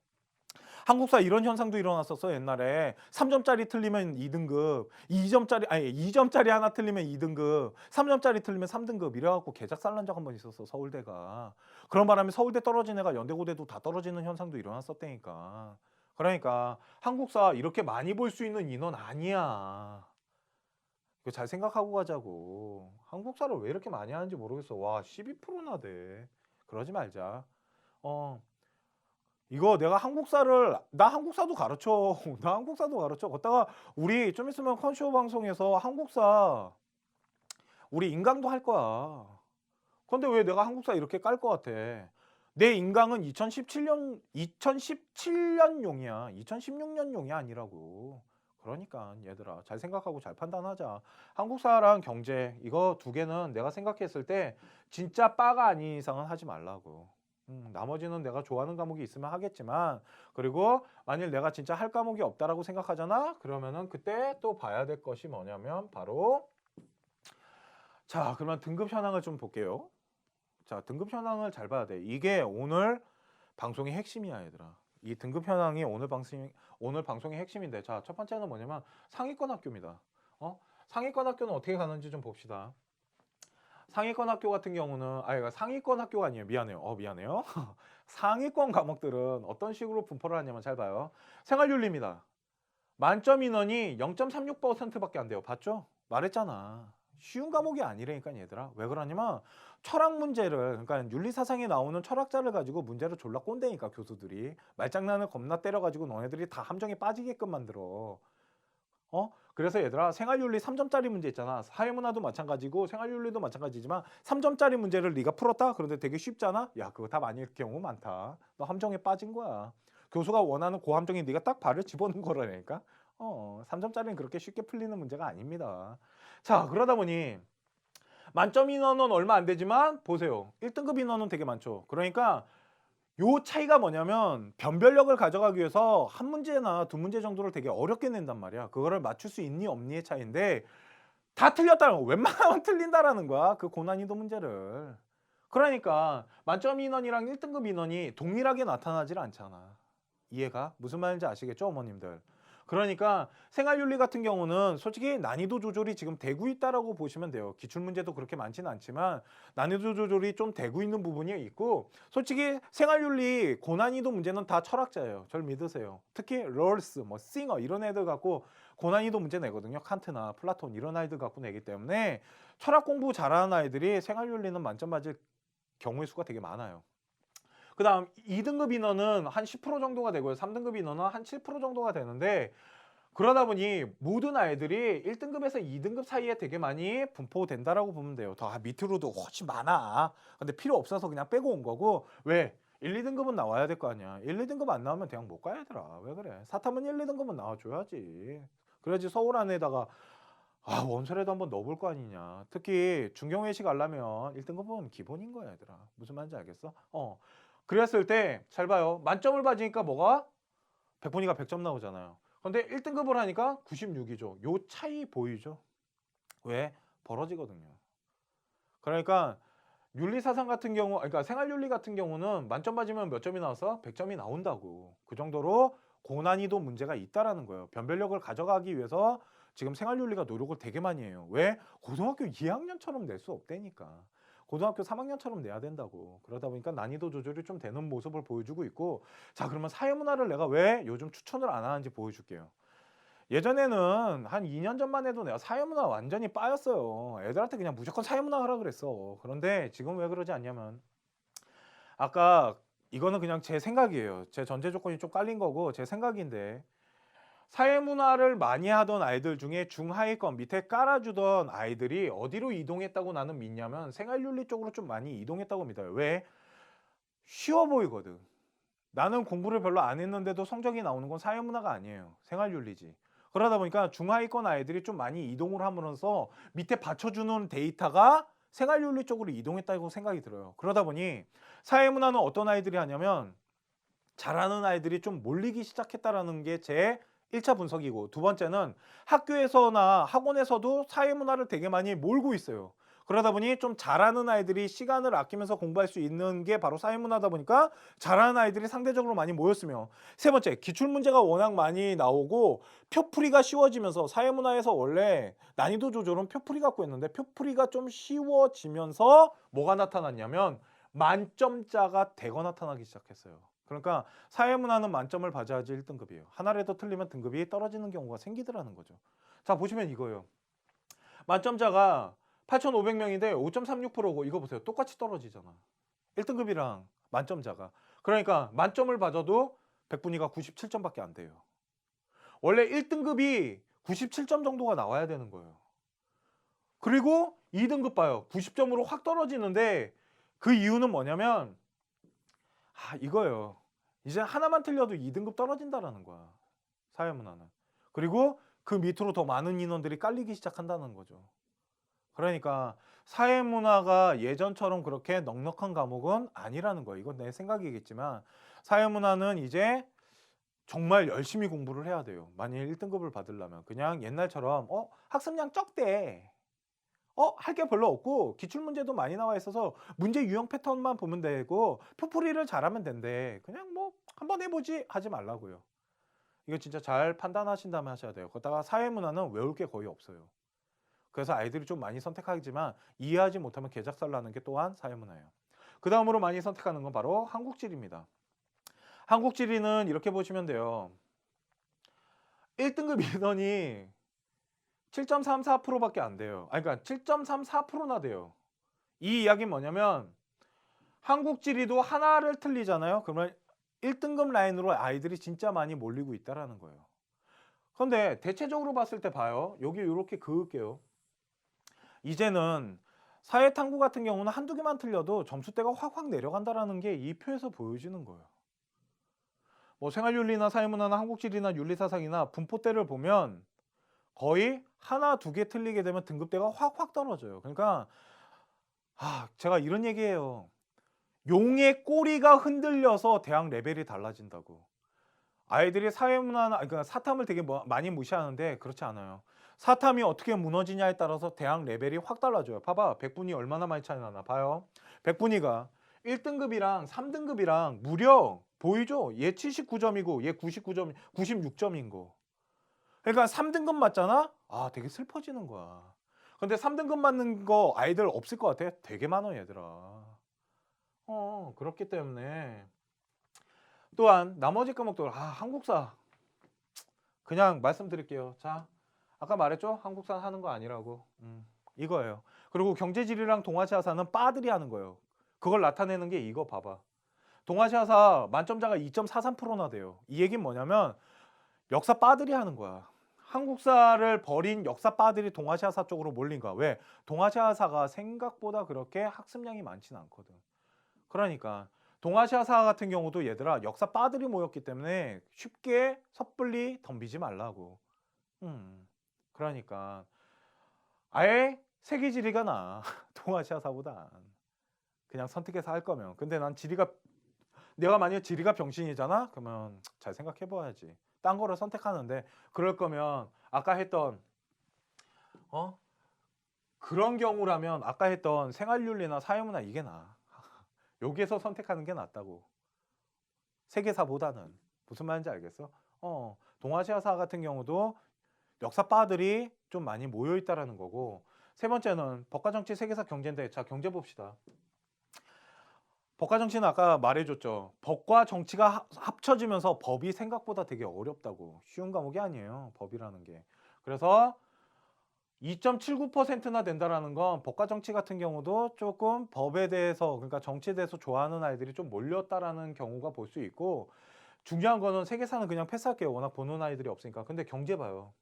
한국사 이런 현상도 일어났었어 옛날에. 3점짜리 틀리면 2등급, 2점짜리 하나 틀리면 2등급, 3점짜리 틀리면 3등급 이래갖고 개작살 난 적 한 번 있었어 서울대가. 그런 바람에 서울대 떨어진 애가 연대고대도 다 떨어지는 현상도 일어났었다니까. 그러니까 한국사 이렇게 많이 볼 수 있는 인원 아니야. 이거 잘 생각하고 가자고. 한국사를 왜 이렇게 많이 하는지 모르겠어. 와 12%나 돼. 그러지 말자. 어 이거 내가 나 한국사도 가르쳐. 나 한국사도 가르쳐. 걷다가 우리 좀 있으면 컨쇼 방송에서 한국사 우리 인강도 할 거야. 근데 왜 내가 한국사 이렇게 깔 것 같아? 내 인강은 2017년용이야. 2016년용이 아니라고. 그러니까 얘들아 잘 생각하고 잘 판단하자. 한국사랑 경제 이거 두 개는 내가 생각했을 때 진짜 빠가 아닌 이상은 하지 말라고. 나머지는 내가 좋아하는 과목이 있으면 하겠지만 그리고 만일 내가 진짜 할 과목이 없다라고 생각하잖아. 그러면은 그때 또 봐야 될 것이 뭐냐면 바로 자 그러면 등급 현황을 좀 볼게요. 자 등급 현황을 잘 봐야 돼. 이게 오늘 방송의 핵심이야 얘들아. 이 등급 현황이 오늘 방송의 핵심인데 자 첫 번째는 뭐냐면 상위권 학교입니다. 상위권 학교는 어떻게 가는지 좀 봅시다. 상위권 학교 같은 경우는 상위권 학교가 아니에요. 미안해요. 미안해요. 상위권 과목들은 어떤 식으로 분포를 하냐면 잘 봐요. 생활윤리입니다. 만점 인원이 0.36%밖에 안 돼요. 봤죠? 말했잖아. 쉬운 과목이 아니라니까 얘들아. 왜 그러냐면 철학 문제를 그러니까 윤리사상에 나오는 철학자를 가지고 문제를 졸라 꼰대니까 교수들이 말장난을 겁나 때려가지고 너네들이 다 함정에 빠지게끔 만들어. 그래서 얘들아 생활윤리 3점짜리 문제 있잖아. 사회문화도 마찬가지고 생활윤리도 마찬가지지만 3점짜리 문제를 네가 풀었다? 그런데 되게 쉽잖아? 야 그거 답 아닐 경우 많다. 너 함정에 빠진 거야. 교수가 원하는 고함정에 네가 딱 발을 집어넣은 거라니까. 3점짜리는 그렇게 쉽게 풀리는 문제가 아닙니다. 자 그러다 보니 만점 인원은 얼마 안 되지만 보세요. 1등급 인원은 되게 많죠. 그러니까 요 차이가 뭐냐면 변별력을 가져가기 위해서 한 문제나 두 문제 정도를 되게 어렵게 낸단 말이야. 그거를 맞출 수 있니 없니의 차이인데 다 틀렸다는 거. 웬만하면 틀린다라는 거야. 그 고난이도 문제를. 그러니까 만점 인원이랑 1등급 인원이 동일하게 나타나질 않잖아. 이해가? 무슨 말인지 아시겠죠 어머님들? 그러니까 생활윤리 같은 경우는 솔직히 난이도 조절이 지금 되고 있다라고 보시면 돼요. 기출문제도 그렇게 많지는 않지만 난이도 조절이 좀 되고 있는 부분이 있고 솔직히 생활윤리 고난이도 문제는 다 철학자예요. 절 믿으세요. 특히 롤스, 싱어 이런 애들 갖고 고난이도 문제 내거든요. 칸트나 플라톤 이런 아이들 갖고 내기 때문에 철학 공부 잘하는 아이들이 생활윤리는 만점 맞을 경우의 수가 되게 많아요. 그 다음 2등급 인원은 한 10% 정도가 되고요. 3등급 인원은 한 7% 정도가 되는데 그러다 보니 모든 아이들이 1등급에서 2등급 사이에 되게 많이 분포된다라고 보면 돼요. 더 밑으로도 훨씬 많아. 근데 필요 없어서 그냥 빼고 온 거고 왜? 1, 2등급은 나와야 될 거 아니야. 1, 2등급 안 나오면 대학 못 가야 되더라. 왜 그래? 사탐은 1, 2등급은 나와줘야지. 그래야지 서울 안에다가 원서라도 한번 넣어볼 거 아니냐. 특히 중경외시 가려면 1등급은 기본인 거야 얘들아. 무슨 말인지 알겠어? 그랬을 때 잘 봐요. 만점을 받으니까 뭐가? 백분위가 100점 나오잖아요. 근데 1등급을 하니까 96이죠. 요 차이 보이죠? 왜? 벌어지거든요. 그러니까 윤리사상 같은 경우, 그러니까 생활윤리 같은 경우는 만점 받으면 몇 점이 나와서 100점이 나온다고. 그 정도로 고난이도 문제가 있다라는 거예요. 변별력을 가져가기 위해서 지금 생활윤리가 노력을 되게 많이 해요. 왜? 고등학교 2학년처럼 낼 수 없다니까. 고등학교 3학년처럼 내야 된다고. 그러다 보니까 난이도 조절이 좀 되는 모습을 보여주고 있고, 자, 그러면 사회문화를 내가 왜 요즘 추천을 안 하는지 보여줄게요. 예전에는 한 2년 전만 해도 내가 사회문화 완전히 빠였어요. 애들한테 그냥 무조건 사회문화 하라 그랬어. 그런데 지금 왜 그러지 않냐면, 아까 이거는 그냥 제 생각이에요. 제 전제 조건이 좀 깔린 거고 제 생각인데, 사회문화를 많이 하던 아이들 중에 중하위권 밑에 깔아주던 아이들이 어디로 이동했다고 나는 믿냐면 생활윤리 쪽으로 좀 많이 이동했다고 믿어요. 왜? 쉬워 보이거든. 나는 공부를 별로 안 했는데도 성적이 나오는 건 사회문화가 아니에요. 생활윤리지. 그러다 보니까 중하위권 아이들이 좀 많이 이동을 함으로써 밑에 받쳐주는 데이터가 생활윤리 쪽으로 이동했다고 생각이 들어요. 그러다 보니 사회문화는 어떤 아이들이 하냐면 잘하는 아이들이 좀 몰리기 시작했다라는 게 제 1차 분석이고, 두 번째는 학교에서나 학원에서도 사회문화를 되게 많이 몰고 있어요. 그러다 보니 좀 잘하는 아이들이 시간을 아끼면서 공부할 수 있는 게 바로 사회문화다 보니까 잘하는 아이들이 상대적으로 많이 모였으며, 세 번째, 기출문제가 워낙 많이 나오고 표풀이가 쉬워지면서, 사회문화에서 원래 난이도 조절은 표풀이 갖고 있는데 표풀이가 좀 쉬워지면서 뭐가 나타났냐면 만점자가 대거 나타나기 시작했어요. 그러니까 사회문화는 만점을 받아야지 1등급이에요. 하나라도 틀리면 등급이 떨어지는 경우가 생기더라는 거죠. 자, 보시면 이거예요. 만점자가 8,500명인데 5.36%고 이거 보세요. 똑같이 떨어지잖아. 1등급이랑 만점자가. 그러니까 만점을 받아도 100분위가 97점밖에 안 돼요. 원래 1등급이 97점 정도가 나와야 되는 거예요. 그리고 2등급 봐요. 90점으로 확 떨어지는데 그 이유는 뭐냐면 이거예요. 이제 하나만 틀려도 2등급 떨어진다라는 거야. 사회문화는. 그리고 그 밑으로 더 많은 인원들이 깔리기 시작한다는 거죠. 그러니까 사회문화가 예전처럼 그렇게 넉넉한 과목은 아니라는 거예요. 이건 내 생각이겠지만 사회문화는 이제 정말 열심히 공부를 해야 돼요. 만일 1등급을 받으려면. 그냥 옛날처럼 학습량 적대. 할 게 별로 없고 기출문제도 많이 나와 있어서 문제 유형 패턴만 보면 되고 표풀이를 잘하면 된대. 그냥 뭐 한번 해보지 하지 말라고요. 이거 진짜 잘 판단하신 다음에 하셔야 돼요. 거기다가 사회문화는 외울 게 거의 없어요. 그래서 아이들이 좀 많이 선택하지만 이해하지 못하면 개작살 나는 게 또한 사회문화예요. 그 다음으로 많이 선택하는 건 바로 한국지리입니다. 한국지리는 이렇게 보시면 돼요. 1등급 인원이 7.34%밖에 안 돼요. 그러니까 7.34%나 돼요. 이 이야기는 뭐냐면 한국지리도 하나를 틀리잖아요. 그러면 1등급 라인으로 아이들이 진짜 많이 몰리고 있다는 거예요. 그런데 대체적으로 봤을 때 봐요. 여기 이렇게 그을게요. 이제는 사회탐구 같은 경우는 한두 개만 틀려도 점수대가 확확 내려간다는 게 이 표에서 보여지는 거예요. 뭐 생활윤리나 사회문화나 한국지리나 윤리사상이나 분포대를 보면 거의 하나, 두 개 틀리게 되면 등급대가 확확 떨어져요. 그러니까 제가 이런 얘기해요. 용의 꼬리가 흔들려서 대학 레벨이 달라진다고. 아이들이 사회문화나 그러니까 사탐을 되게 많이 무시하는데 그렇지 않아요. 사탐이 어떻게 무너지냐에 따라서 대학 레벨이 확 달라져요. 봐봐. 100분위 얼마나 많이 차이 나나 봐요. 100분위가 1등급이랑 3등급이랑 무려 보이죠? 얘 79점이고 얘 99점, 96점인 거. 그러니까 3등급 맞잖아? 되게 슬퍼지는 거야. 근데 3등급 맞는 거 아이들 없을 것 같아? 되게 많아, 얘들아. 그렇기 때문에 또한 나머지 과목도 한국사 그냥 말씀드릴게요. 자, 아까 말했죠? 한국사 하는 거 아니라고. 이거예요. 그리고 경제지리랑 동아시아사는 빠들이 하는 거예요. 그걸 나타내는 게 이거 봐봐. 동아시아사 만점자가 2.43%나 돼요. 이 얘기는 뭐냐면 역사 빠들이 하는 거야. 한국사를 버린 역사 빠들이 동아시아사 쪽으로 몰린 거야. 왜? 동아시아사가 생각보다 그렇게 학습량이 많지는 않거든. 그러니까 동아시아사 같은 경우도 얘들아 역사 빠들이 모였기 때문에 쉽게 섣불리 덤비지 말라고. 그러니까 아예 세계지리가 나. 동아시아사보다. 그냥 선택해서 할 거면. 근데 난 내가 만약에 지리가 병신이잖아? 그러면 잘 생각해 봐야지. 딴 거를 선택하는데 그럴 거면 아까 했던 그런 경우라면 아까 했던 생활윤리나 사회문화 이게 나아. 여기에서 선택하는 게 낫다고. 세계사보다는. 무슨 말인지 알겠어? 동아시아사 같은 경우도 역사파들이 좀 많이 모여 있다라는 거고, 세 번째는 법과 정치 세계사 경제인데, 자, 경제 봅시다. 법과 정치는 아까 말해줬죠. 법과 정치가 합쳐지면서 법이 생각보다 되게 어렵다고. 쉬운 과목이 아니에요, 법이라는 게. 그래서 2.79%나 된다라는 건 법과 정치 같은 경우도 조금 법에 대해서, 그러니까 정치에 대해서 좋아하는 아이들이 좀 몰렸다라는 경우가 볼 수 있고, 중요한 거는 세계사는 그냥 패스할게요. 워낙 보는 아이들이 없으니까. 근데 경제 봐요.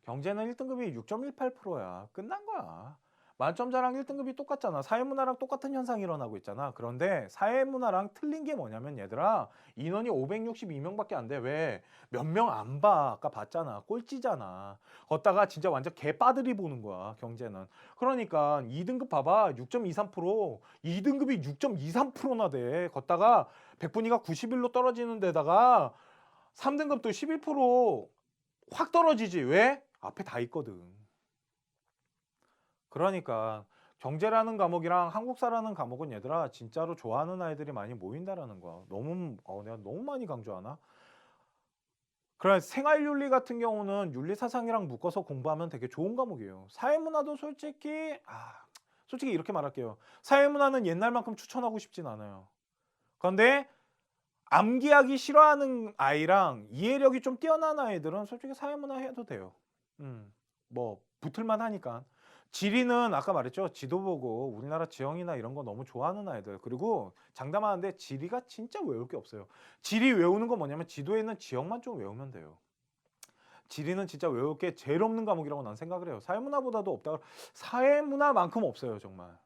경제는 1등급이 6.18%야. 끝난 거야. 만점자랑 1등급이 똑같잖아. 사회문화랑 똑같은 현상이 일어나고 있잖아. 그런데 사회문화랑 틀린 게 뭐냐면, 얘들아, 인원이 562명밖에 안 돼. 왜? 몇 명 안 봐. 아까 봤잖아. 꼴찌잖아. 걷다가 진짜 완전 개빠들이 보는 거야, 경제는. 그러니까 2등급 봐봐. 6.23%. 2등급이 6.23%나 돼. 걷다가 백분위가 91로 떨어지는 데다가 3등급도 11%확 떨어지지. 왜? 앞에 다 있거든. 그러니까 경제라는 과목이랑 한국사라는 과목은, 얘들아, 진짜로 좋아하는 아이들이 많이 모인다라는 거야. 너무 내가 너무 많이 강조하나? 그래, 생활윤리 같은 경우는 윤리사상이랑 묶어서 공부하면 되게 좋은 과목이에요. 사회문화도 솔직히 이렇게 말할게요. 사회문화는 옛날만큼 추천하고 싶진 않아요. 그런데 암기하기 싫어하는 아이랑 이해력이 좀 뛰어난 아이들은 솔직히 사회문화 해도 돼요. 뭐 붙을만 하니까. 지리는 아까 말했죠. 지도 보고 우리나라 지형이나 이런 거 너무 좋아하는 아이들. 그리고 장담하는데 지리가 진짜 외울 게 없어요. 지리 외우는 거 뭐냐면 지도에 있는 지형만 좀 외우면 돼요. 지리는 진짜 외울 게 제일 없는 과목이라고 난 생각을 해요. 사회문화보다도 없다. 사회문화만큼 없어요, 정말.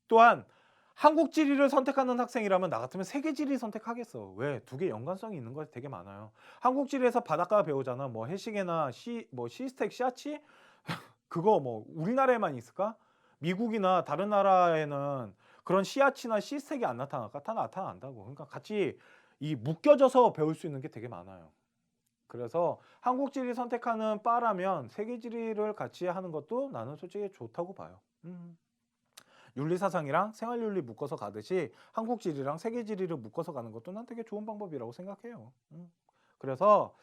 또한 한국 지리를 선택하는 학생이라면 나 같으면 세계 지리 선택하겠어. 왜? 두 개 연관성이 있는 거 되게 많아요. 한국 지리에서 바닷가 배우잖아. 뭐 해시계나 시스텍, 시아치? 그거 뭐 우리나라에만 있을까? 미국이나 다른 나라에는 그런 시아치나 시스텍이 안 나타날까? 다 나타난다고. 그러니까 같이 이 묶여져서 배울 수 있는 게 되게 많아요. 그래서 한국 지리 선택하는 바라면 세계 지리를 같이 하는 것도 나는 솔직히 좋다고 봐요. 윤리사상이랑 생활윤리 묶어서 가듯이 한국 지리랑 세계 지리를 묶어서 가는 것도 난 되게 좋은 방법이라고 생각해요. 그래서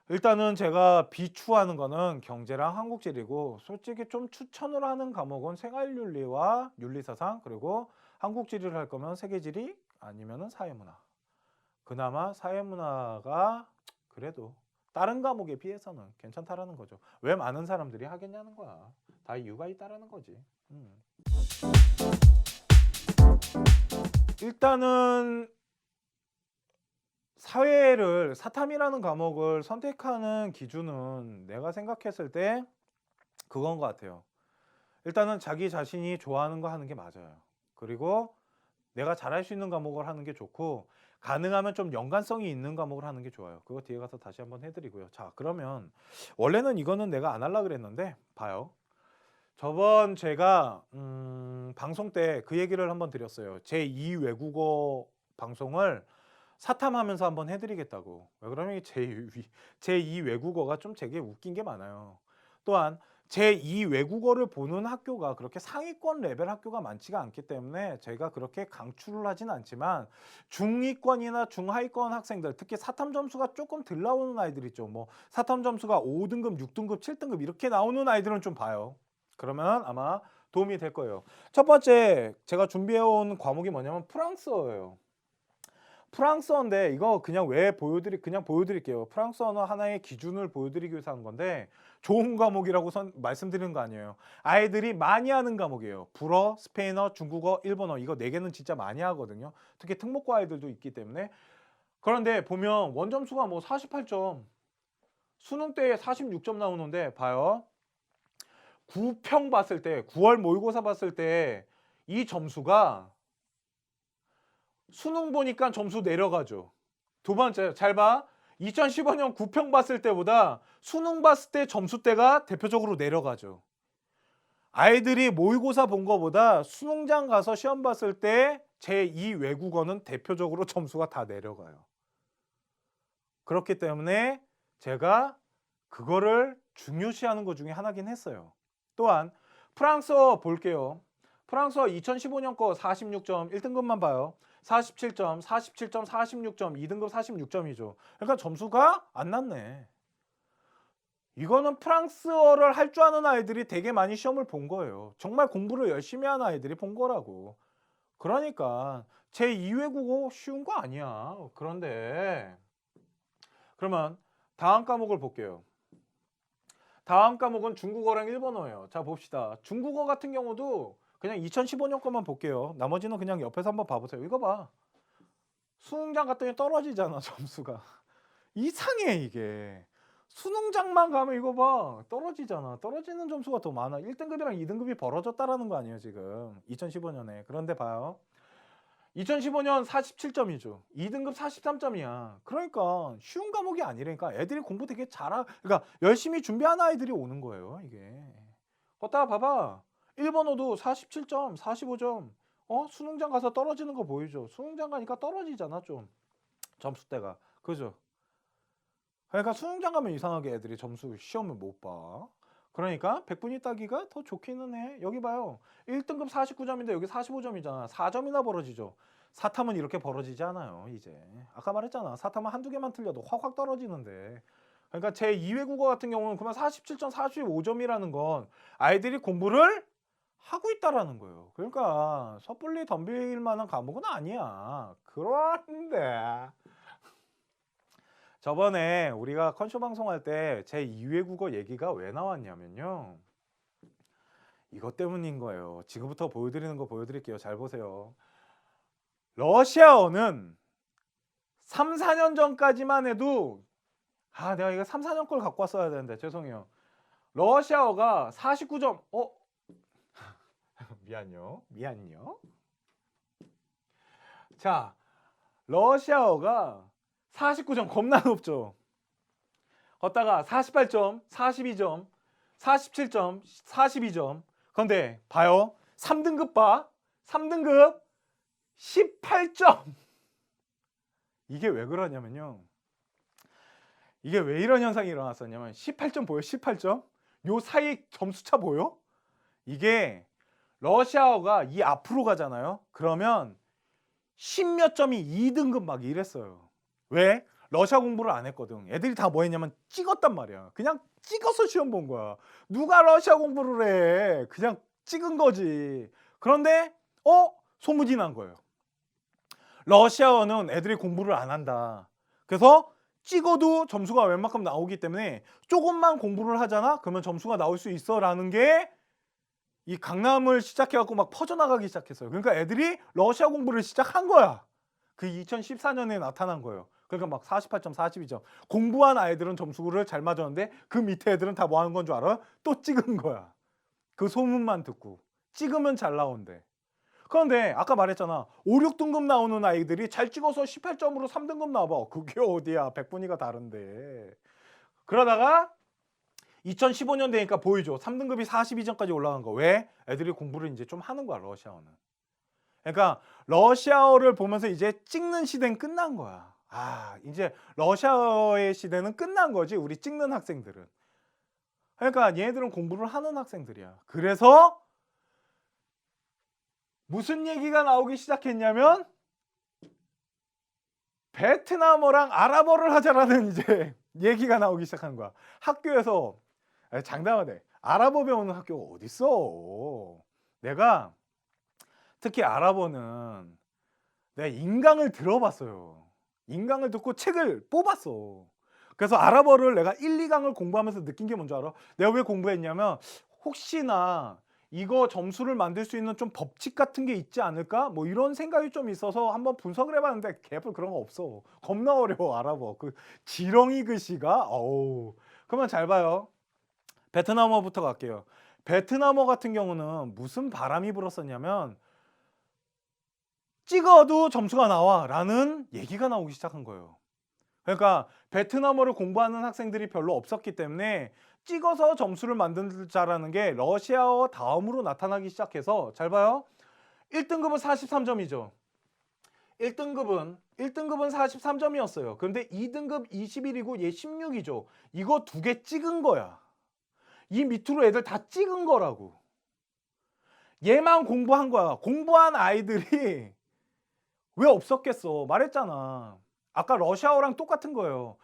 일단은 제가 비추하는 거는 경제랑 한국 지리고, 솔직히 좀 추천을 하는 과목은 생활윤리와 윤리사상, 그리고 한국 지리를 할 거면 세계 지리 아니면은 사회문화. 그나마 사회문화가 그래도 다른 과목에 비해서는 괜찮다라는 거죠. 왜 많은 사람들이 하겠냐는 거야. 다 이유가 있다라는 거지. 일단은 사탐이라는 과목을 선택하는 기준은 내가 생각했을 때 그건 것 같아요. 일단은 자기 자신이 좋아하는 거 하는 게 맞아요. 그리고 내가 잘할 수 있는 과목을 하는 게 좋고, 가능하면 좀 연관성이 있는 과목을 하는 게 좋아요. 그거 뒤에 가서 다시 한번 해드리고요. 자, 그러면 원래는 이거는 내가 안 하려고 그랬는데 봐요. 저번 제가 방송 때 그 얘기를 한번 드렸어요. 제2 외국어 방송을 사탐하면서 한번 해드리겠다고. 왜 그러면 제2 외국어가 좀 되게 웃긴 게 많아요. 또한 제2 외국어를 보는 학교가 그렇게 상위권 레벨 학교가 많지가 않기 때문에 제가 그렇게 강추를 하진 않지만, 중위권이나 중하위권 학생들, 특히 사탐 점수가 조금 덜 나오는 아이들 있죠. 뭐 사탐 점수가 5등급, 6등급, 7등급 이렇게 나오는 아이들은 좀 봐요. 그러면 아마 도움이 될 거예요. 첫 번째 제가 준비해온 과목이 뭐냐면 프랑스어예요. 프랑스어인데 이거 그냥 그냥 보여드릴게요. 프랑스어는 하나의 기준을 보여드리기 위해서 한 건데, 좋은 과목이라고 말씀드리는 거 아니에요. 아이들이 많이 하는 과목이에요. 불어, 스페인어, 중국어, 일본어, 이거 4개는 진짜 많이 하거든요. 특히 특목고 아이들도 있기 때문에. 그런데 보면 원점수가 뭐 48점, 수능 때 46점 나오는데 봐요. 9평 봤을 때, 9월 모의고사 봤을 때 이 점수가 수능 보니까 점수 내려가죠. 두 번째, 잘 봐. 2015년 9평 봤을 때보다 수능 봤을 때 점수대가 대표적으로 내려가죠. 아이들이 모의고사 본 거보다 수능장 가서 시험 봤을 때 제2 외국어는 대표적으로 점수가 다 내려가요. 그렇기 때문에 제가 그거를 중요시하는 것 중에 하나긴 했어요. 또한 프랑스어 볼게요. 프랑스어 2015년 거 46점 1등급만 봐요. 47점, 47점, 46점, 2등급 46점이죠. 그러니까 점수가 안 낮네. 이거는 프랑스어를 할 줄 아는 아이들이 되게 많이 시험을 본 거예요. 정말 공부를 열심히 하는 아이들이 본 거라고. 그러니까 제2외국어 쉬운 거 아니야. 그런데 그러면 다음 과목을 볼게요. 다음 과목은 중국어랑 일본어예요. 자, 봅시다. 중국어 같은 경우도 그냥 2015년 것만 볼게요. 나머지는 그냥 옆에서 한번 봐보세요. 이거 봐. 수능장 갔더니 떨어지잖아, 점수가. 이상해, 이게. 수능장만 가면 이거 봐. 떨어지잖아. 떨어지는 점수가 더 많아. 1등급이랑 2등급이 벌어졌다라는 거 아니에요, 지금. 2015년에. 그런데 봐요. 2015년 47점이죠. 2등급 43점이야. 그러니까 쉬운 과목이 아니라니까. 애들이 공부 되게 그러니까 열심히 준비하는 아이들이 오는 거예요, 이게. 걷다가 봐봐. 일본어도 47점, 45점. 수능장 가서 떨어지는 거 보이죠? 수능장 가니까 떨어지잖아, 좀. 점수대가. 그죠? 그러니까 수능장 가면 이상하게 애들이 점수 시험을 못 봐. 그러니까 백분위 따기가 더 좋기는 해. 여기 봐요. 1등급 49점인데 여기 45점이잖아. 4점이나 벌어지죠. 사탐은 이렇게 벌어지지 않아요, 이제. 아까 말했잖아. 사탐은 한두 개만 틀려도 확확 떨어지는데. 그러니까 제 2외 국어 같은 경우는 그만 47점, 45점이라는 건 아이들이 공부를 하고 있다라는 거예요. 그러니까 섣불리 덤빌 만한 과목은 아니야. 그런데 저번에 우리가 컨쇼 방송할 때 제2외 국어 얘기가 왜 나왔냐면요. 이것 때문인 거예요. 지금부터 보여드리는 거 보여드릴게요. 잘 보세요. 러시아어는 3, 4년 전까지만 해도 내가 이거 3, 4년 걸 갖고 왔어야 되는데 죄송해요. 러시아어가 49점. 미안요. 자, 러시아어가 49점 겁나 높죠. 걷다가 48점, 42점, 47점, 42점. 그런데 봐요. 3등급 봐. 3등급 18점. 이게 왜 그러냐면요. 이게 왜 이런 현상이 일어났었냐면 18점 보여? 18점? 요 사이 점수차 보여? 이게 러시아어가 이 앞으로 가잖아요. 그러면 10몇 점이 2등급 막 이랬어요. 왜? 러시아 공부를 안 했거든. 애들이 다 뭐 했냐면 찍었단 말이야. 그냥 찍어서 시험 본 거야. 누가 러시아 공부를 해. 그냥 찍은 거지. 그런데 소문이 난 거예요. 러시아어는 애들이 공부를 안 한다. 그래서 찍어도 점수가 웬만큼 나오기 때문에 조금만 공부를 하잖아? 그러면 점수가 나올 수 있어 라는 게 이 강남을 시작해갖고 막 퍼져나가기 시작했어요. 그러니까 애들이 러시아 공부를 시작한 거야. 그 2014년에 나타난 거예요. 그러니까 막 48점, 42점. 공부한 아이들은 점수를 잘 맞았는데 그 밑에 애들은 다 뭐 하는 건 줄 알아? 또 찍은 거야. 그 소문만 듣고. 찍으면 잘 나온대. 그런데 아까 말했잖아. 5, 6등급 나오는 아이들이 잘 찍어서 18점으로 3등급 나와봐. 그게 어디야. 백분위가 다른데. 그러다가 2015년 되니까 보이죠. 3등급이 42점까지 올라간 거. 왜? 애들이 공부를 이제 좀 하는 거야, 러시아어는. 그러니까 러시아어를 보면서 이제 찍는 시대는 끝난 거야. 이제 러시아어의 시대는 끝난 거지. 우리 찍는 학생들은. 그러니까 얘네들은 공부를 하는 학생들이야. 그래서 무슨 얘기가 나오기 시작했냐면 베트남어랑 아랍어를 하자라는 이제 얘기가 나오기 시작한 거야. 학교에서 장담하네. 아랍어 배우는 학교가 어딨어. 내가 특히 아랍어는 내가 인강을 들어봤어요. 인강을 듣고 책을 뽑았어. 그래서 아랍어를 내가 1, 2강을 공부하면서 느낀 게 뭔지 알아? 내가 왜 공부했냐면 혹시나 이거 점수를 만들 수 있는 좀 법칙 같은 게 있지 않을까? 뭐 이런 생각이 좀 있어서 한번 분석을 해봤는데 개뿔 그런 거 없어. 겁나 어려워 아랍어. 그 지렁이 글씨가 그러면 잘 봐요. 베트남어부터 갈게요. 베트남어 같은 경우는 무슨 바람이 불었었냐면 찍어도 점수가 나와 라는 얘기가 나오기 시작한 거예요. 그러니까 베트남어를 공부하는 학생들이 별로 없었기 때문에 찍어서 점수를 만들자라는 게 러시아어 다음으로 나타나기 시작해서 잘 봐요. 1등급은 43점이죠. 1등급은 43점이었어요. 그런데 2등급 21이고 얘 16이죠. 이거 두 개 찍은 거야. 이 밑으로 애들 다 찍은 거라고. 얘만 공부한 거야. 공부한 아이들이 왜 없었겠어. 말했잖아. 아까 러시아어랑 똑같은 거예요.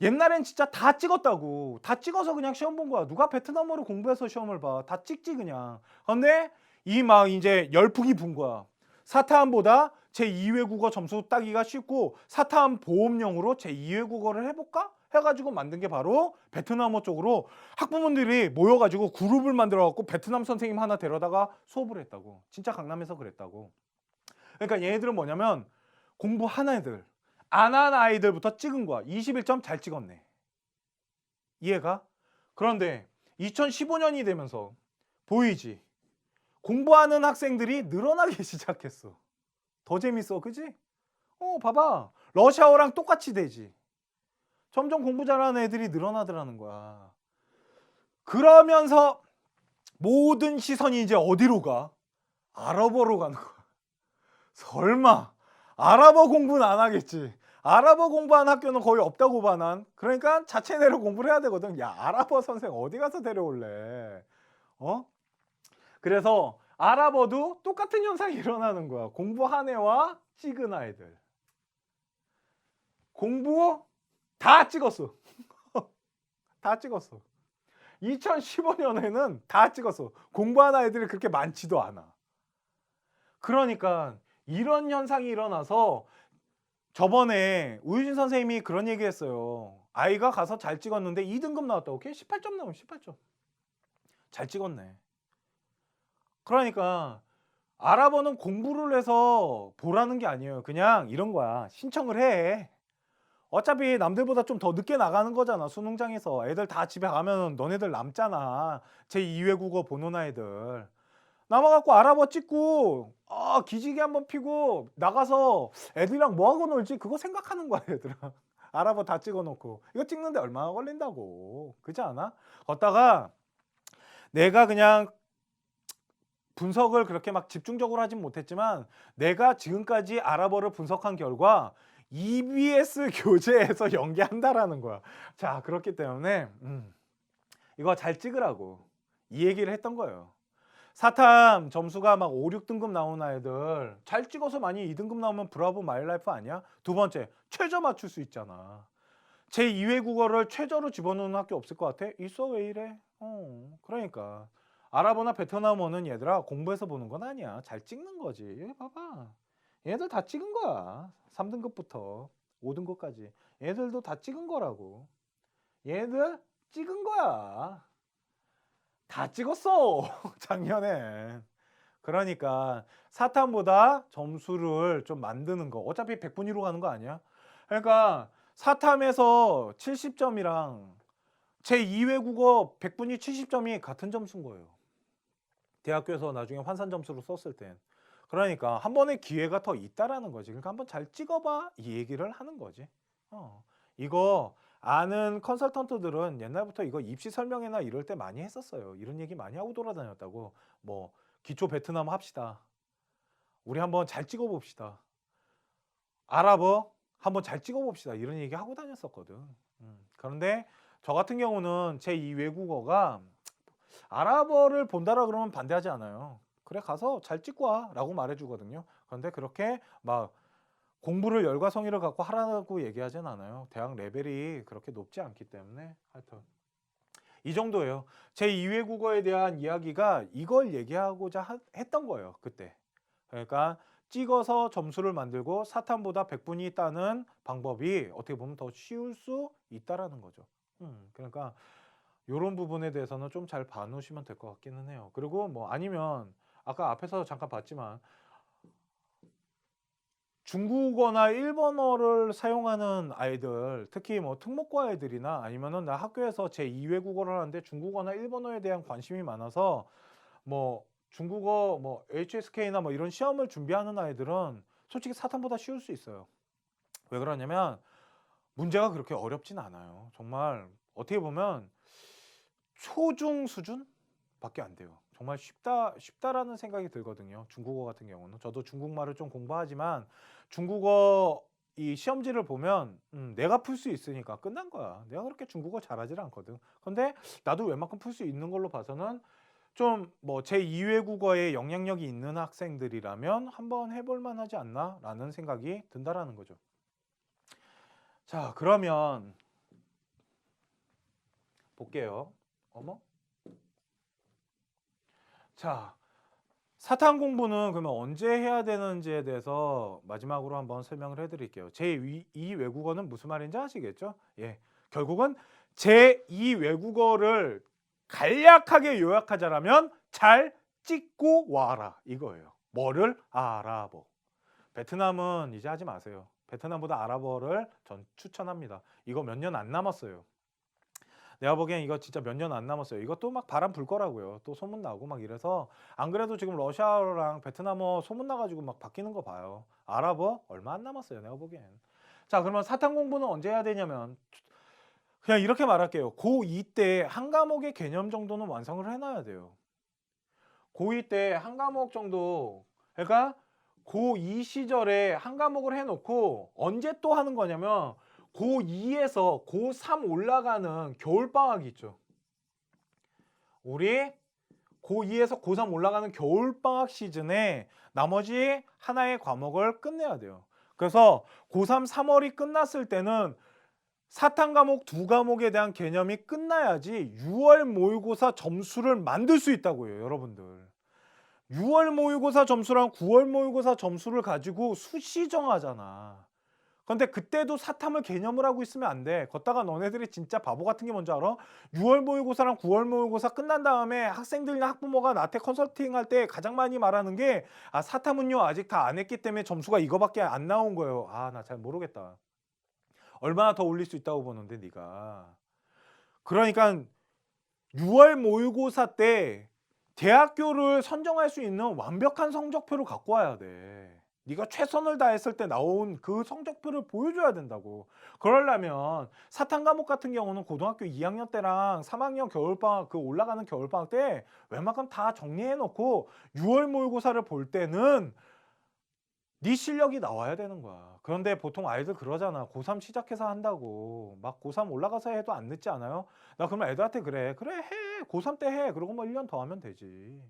옛날엔 진짜 다 찍었다고. 다 찍어서 그냥 시험 본 거야. 누가 베트남어를 공부해서 시험을 봐. 다 찍지 그냥. 근데 이 막 이제 열풍이 분 거야. 사타함보다 제2외국어 점수 따기가 쉽고 사타함 보험용으로 제2외국어를 해볼까? 해가지고 만든 게 바로 베트남어 쪽으로 학부모들이 모여가지고 그룹을 만들어갖고 베트남 선생님 하나 데려다가 수업을 했다고. 진짜 강남에서 그랬다고. 그러니까 얘네들은 뭐냐면 공부한 애들, 안 한 아이들부터 찍은 거야. 21점 잘 찍었네. 이해가? 그런데 2015년이 되면서 보이지? 공부하는 학생들이 늘어나기 시작했어. 더 재밌어, 그지? 봐봐. 러시아어랑 똑같이 되지. 점점 공부 잘하는 애들이 늘어나더라는 거야. 그러면서 모든 시선이 이제 어디로 가? 아랍어로 가는 거야. 설마 아랍어 공부는 안 하겠지. 아랍어 공부한 학교는 거의 없다고 봐 난. 그러니까 자체내로 공부를 해야 되거든. 야, 아랍어 선생 어디 가서 데려올래? 그래서 아랍어도 똑같은 현상이 일어나는 거야. 공부한 애와 찍은 아이들. 공부 다 찍었어. 다 찍었어. 2015년에는 다 찍었어. 공부한 아이들이 그렇게 많지도 않아. 그러니까 이런 현상이 일어나서 저번에 우유진 선생님이 그런 얘기 했어요. 아이가 가서 잘 찍었는데 2등급 나왔다고. 걔 18점 나오면 18점. 잘 찍었네. 그러니까 아랍어는 공부를 해서 보라는 게 아니에요. 그냥 이런 거야. 신청을 해. 어차피 남들보다 좀 더 늦게 나가는 거잖아. 수능장에서. 애들 다 집에 가면 너네들 남잖아. 제2외국어 보는 아이들. 남아갖고 아랍어 찍고 기지개 한번 피고 나가서 애들이랑 뭐하고 놀지 그거 생각하는 거야 얘들아. 아랍어 다 찍어놓고 이거 찍는데 얼마나 걸린다고. 그렇지 않아? 걷다가 내가 그냥 분석을 그렇게 막 집중적으로 하진 못했지만 내가 지금까지 아랍어를 분석한 결과 EBS 교재에서 연계한다라는 거야. 자, 그렇기 때문에 이거 잘 찍으라고 이 얘기를 했던 거예요. 사탐 점수가 막 5, 6등급 나온 아이들 잘 찍어서 많이 2등급 나오면 브라보 마이라이프 아니야? 두 번째, 최저 맞출 수 있잖아. 제2외국어를 최저로 집어넣는 학교 없을 것 같아? 있어, 왜 이래? 그러니까 아랍어나 베트남어는 얘들아 공부해서 보는 건 아니야. 잘 찍는 거지. 여기 봐봐. 얘들 다 찍은 거야. 3등급부터 5등급까지. 얘들도 다 찍은 거라고. 얘들 찍은 거야. 다 찍었어. 작년엔. 그러니까 사탐보다 점수를 좀 만드는 거. 어차피 100분위로 가는 거 아니야? 그러니까 사탐에서 70점이랑 제2외국어 100분위 70점이 같은 점수인 거예요. 대학교에서 나중에 환산 점수로 썼을 땐. 그러니까 한 번의 기회가 더 있다라는 거지. 그러니까 한번 잘 찍어봐 이 얘기를 하는 거지. 이거 아는 컨설턴트들은 옛날부터 이거 입시 설명회나 이럴 때 많이 했었어요. 이런 얘기 많이 하고 돌아다녔다고. 뭐 기초 베트남 합시다. 우리 한번 잘 찍어봅시다. 아랍어 한번 잘 찍어봅시다. 이런 얘기 하고 다녔었거든. 그런데 저 같은 경우는 제2외국어가 아랍어를 본다라 그러면 반대하지 않아요. 그래 가서 잘 찍고 와 라고 말해주거든요. 그런데 그렇게 막 공부를 열과 성의를 갖고 하라고 얘기하진 않아요. 대학 레벨이 그렇게 높지 않기 때문에 하여튼 이 정도예요. 제2외국어에 대한 이야기가 이걸 얘기하고자 했던 거예요. 그때. 그러니까 찍어서 점수를 만들고 사탐보다 100분이 따는 방법이 어떻게 보면 더 쉬울 수 있다라는 거죠. 그러니까 이런 부분에 대해서는 좀 잘 봐놓으시면 될 것 같기는 해요. 그리고 뭐 아니면 아까 앞에서 잠깐 봤지만 중국어나 일본어를 사용하는 아이들, 특히 뭐 특목고 아이들이나 아니면은 나 학교에서 제2외국어를 하는데 중국어나 일본어에 대한 관심이 많아서 뭐 중국어 뭐 HSK나 뭐 이런 시험을 준비하는 아이들은 솔직히 사탐보다 쉬울 수 있어요. 왜 그러냐면 문제가 그렇게 어렵진 않아요. 정말 어떻게 보면 초중 수준밖에 안 돼요. 정말 쉽다라는 생각이 들거든요. 중국어 같은 경우는. 저도 중국말을 좀 공부하지만 중국어 이 시험지를 보면 내가 풀 수 있으니까 끝난 거야. 내가 그렇게 중국어 잘하지 않거든. 근데 나도 웬만큼 풀 수 있는 걸로 봐서는 좀 뭐 제2외국어에 영향력이 있는 학생들이라면 한번 해볼 만하지 않나라는 생각이 든다라는 거죠. 자, 그러면 볼게요. 어머? 자, 사탐 공부는 그러면 언제 해야 되는지에 대해서 마지막으로 한번 설명을 해드릴게요. 제2 외국어는 무슨 말인지 아시겠죠? 예, 결국은 제2 외국어를 간략하게 요약하자면 잘 찍고 와라 이거예요. 뭐를? 아랍어. 베트남은 이제 하지 마세요. 베트남보다 아랍어를 전 추천합니다. 이거 몇 년 안 남았어요. 내가 보기엔 이거 진짜 몇 년 안 남았어요. 이것도 막 바람 불 거라고요. 또 소문 나고 막 이래서 안 그래도 지금 러시아어랑 베트남어 소문 나가지고 막 바뀌는 거 봐요. 아랍어 얼마 안 남았어요. 내가 보기엔. 자, 그러면 사탐 공부는 언제 해야 되냐면 그냥 이렇게 말할게요. 고2 때 한 과목의 개념 정도는 완성을 해놔야 돼요. 고2 때 한 과목 정도, 그러니까 고2 시절에 한 과목을 해놓고 언제 또 하는 거냐면 고2에서 고3 올라가는 겨울방학이 있죠. 우리 고2에서 고3 올라가는 겨울방학 시즌에 나머지 하나의 과목을 끝내야 돼요. 그래서 고3 3월이 끝났을 때는 사탐 과목 두 과목에 대한 개념이 끝나야지 6월 모의고사 점수를 만들 수 있다고요, 여러분들. 6월 모의고사 점수랑 9월 모의고사 점수를 가지고 수시 정하잖아. 근데 그때도 사탐을 개념을 하고 있으면 안 돼. 걷다가 너네들이 진짜 바보 같은 게 뭔지 알아? 6월 모의고사랑 9월 모의고사 끝난 다음에 학생들이나 학부모가 나한테 컨설팅 할 때 가장 많이 말하는 게 사탐은요 아직 다 안 했기 때문에 점수가 이거밖에 안 나온 거예요. 나 잘 모르겠다. 얼마나 더 올릴 수 있다고 보는데 네가. 그러니까 6월 모의고사 때 대학교를 선정할 수 있는 완벽한 성적표를 갖고 와야 돼. 네가 최선을 다했을 때 나온 그 성적표를 보여줘야 된다고. 그러려면 사탐 과목 같은 경우는 고등학교 2학년 때랑 3학년 겨울방학 그 올라가는 겨울방학 때 웬만큼 다 정리해놓고 6월 모의고사를 볼 때는 네 실력이 나와야 되는 거야. 그런데 보통 아이들 그러잖아. 고3 시작해서 한다고. 막 고3 올라가서 해도 안 늦지 않아요? 나 그러면 애들한테 그래. 그래 해. 고3 때 해. 그러고 뭐 1년 더 하면 되지.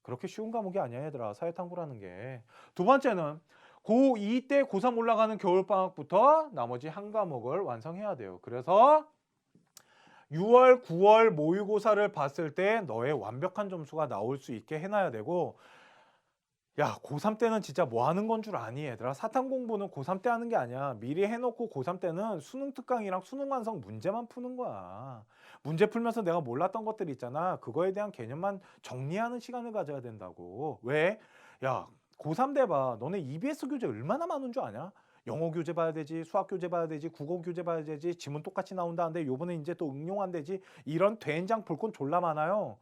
그렇게 쉬운 과목이 아니야 얘들아. 사회탐구라는 게. 두 번째는 고2 때 고3 올라가는 겨울방학부터 나머지 한 과목을 완성해야 돼요. 그래서 6월, 9월 모의고사를 봤을 때 너의 완벽한 점수가 나올 수 있게 해놔야 되고 야, 고3 때는 진짜 뭐 하는 건 줄 아니 얘들아. 사탐 공부는 고3 때 하는 게 아니야. 미리 해놓고 고3 때는 수능 특강이랑 수능 완성 문제만 푸는 거야. 문제 풀면서 내가 몰랐던 것들 있잖아. 그거에 대한 개념만 정리하는 시간을 가져야 된다고. 왜? 야, 고3 때 봐. 너네 EBS 교재 얼마나 많은 줄 아냐? 영어 교재 봐야 되지, 수학 교재 봐야 되지, 국어 교재 봐야 되지, 지문 똑같이 나온다는데 요번에 이제 또 응용한대지. 이런 된장 볼 건 졸라 많아요.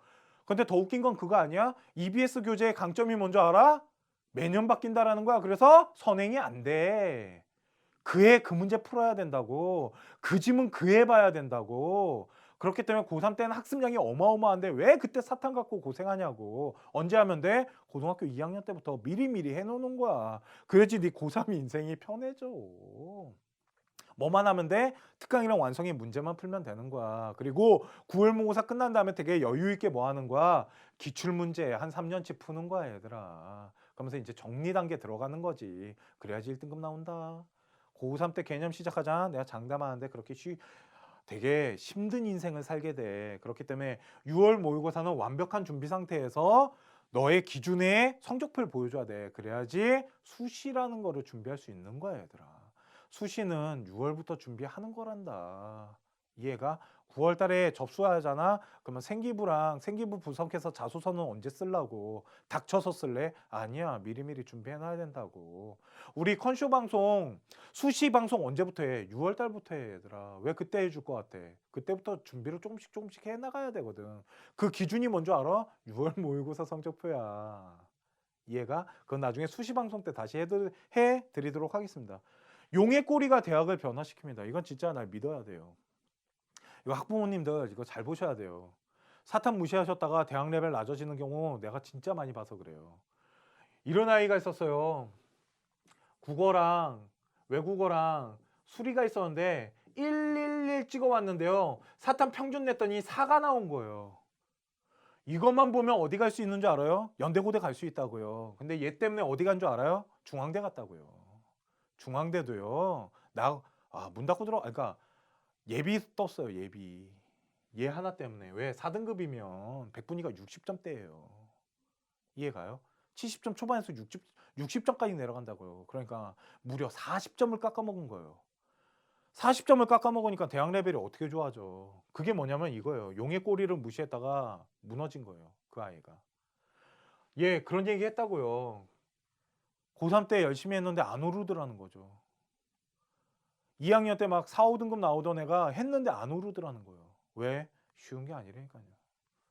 근데 더 웃긴 건 그거 아니야? EBS 교재의 강점이 뭔지 알아? 매년 바뀐다라는 거야. 그래서 선행이 안 돼. 그해 그 문제 풀어야 된다고. 그 지문 그해 봐야 된다고. 그렇기 때문에 고3 때는 학습량이 어마어마한데 왜 그때 사탐 갖고 고생하냐고. 언제 하면 돼? 고등학교 2학년 때부터 미리미리 해놓는 거야. 그래야지 네 고3 인생이 편해져. 뭐만 하면 돼? 특강이랑 완성의 문제만 풀면 되는 거야. 그리고 9월 모의고사 끝난 다음에 되게 여유 있게 뭐 하는 거야? 기출 문제 한 3년치 푸는 거야, 얘들아. 그러면서 이제 정리 단계 들어가는 거지. 그래야지 1등급 나온다. 고3 때 개념 시작하자. 내가 장담하는데 그렇게 되게 힘든 인생을 살게 돼. 그렇기 때문에 6월 모의고사는 완벽한 준비 상태에서 너의 기준의 성적표를 보여줘야 돼. 그래야지 수시라는 거를 준비할 수 있는 거야, 얘들아. 수시는 6월부터 준비하는 거란다. 이해가? 9월 달에 접수하잖아. 그러면 생기부랑 생기부 분석해서 자소서는 언제 쓰려고? 닥쳐서 쓸래? 아니야. 미리미리 준비해 놔야 된다고. 우리 컨쇼 방송 수시 방송 언제부터 해? 6월 달부터 해, 얘들아. 왜 그때 해줄 것 같아? 그때부터 준비를 조금씩 해 나가야 되거든. 그 기준이 뭔지 알아? 6월 모의고사 성적표야. 이해가? 그건 나중에 수시 방송 때 다시 해드리도록 하겠습니다. 용의 꼬리가 대학을 변화시킵니다. 이건 진짜 날 믿어야 돼요. 이거 학부모님들 이거 잘 보셔야 돼요. 사탐 무시하셨다가 대학 레벨 낮아지는 경우 내가 진짜 많이 봐서 그래요. 이런 아이가 있었어요. 국어랑 외국어랑 수리가 있었는데 111 찍어왔는데요. 사탐 평균 냈더니 4가 나온 거예요. 이것만 보면 어디 갈 수 있는 줄 알아요? 연대고대 갈 수 있다고요. 근데 얘 때문에 어디 간 줄 알아요? 중앙대 갔다고요. 중앙대도요. 문 닫고 그러니까 예비 떴어요, 예비. 얘 하나 때문에. 왜? 4등급이면 백분위가 60점대예요. 이해가요? 70점 초반에서 60점까지 내려간다고요. 그러니까 무려 40점을 깎아먹은 거예요. 40점을 깎아먹으니까 대학 레벨이 어떻게 좋아져. 그게 뭐냐면 이거예요. 용의 꼬리를 무시했다가 무너진 거예요. 그 아이가. 얘 그런 얘기 했다고요. 고3 때 열심히 했는데 안 오르더라는 거죠. 2학년 때 막 4, 5등급 나오던 애가 했는데 안 오르더라는 거예요. 왜? 쉬운 게 아니라니까요.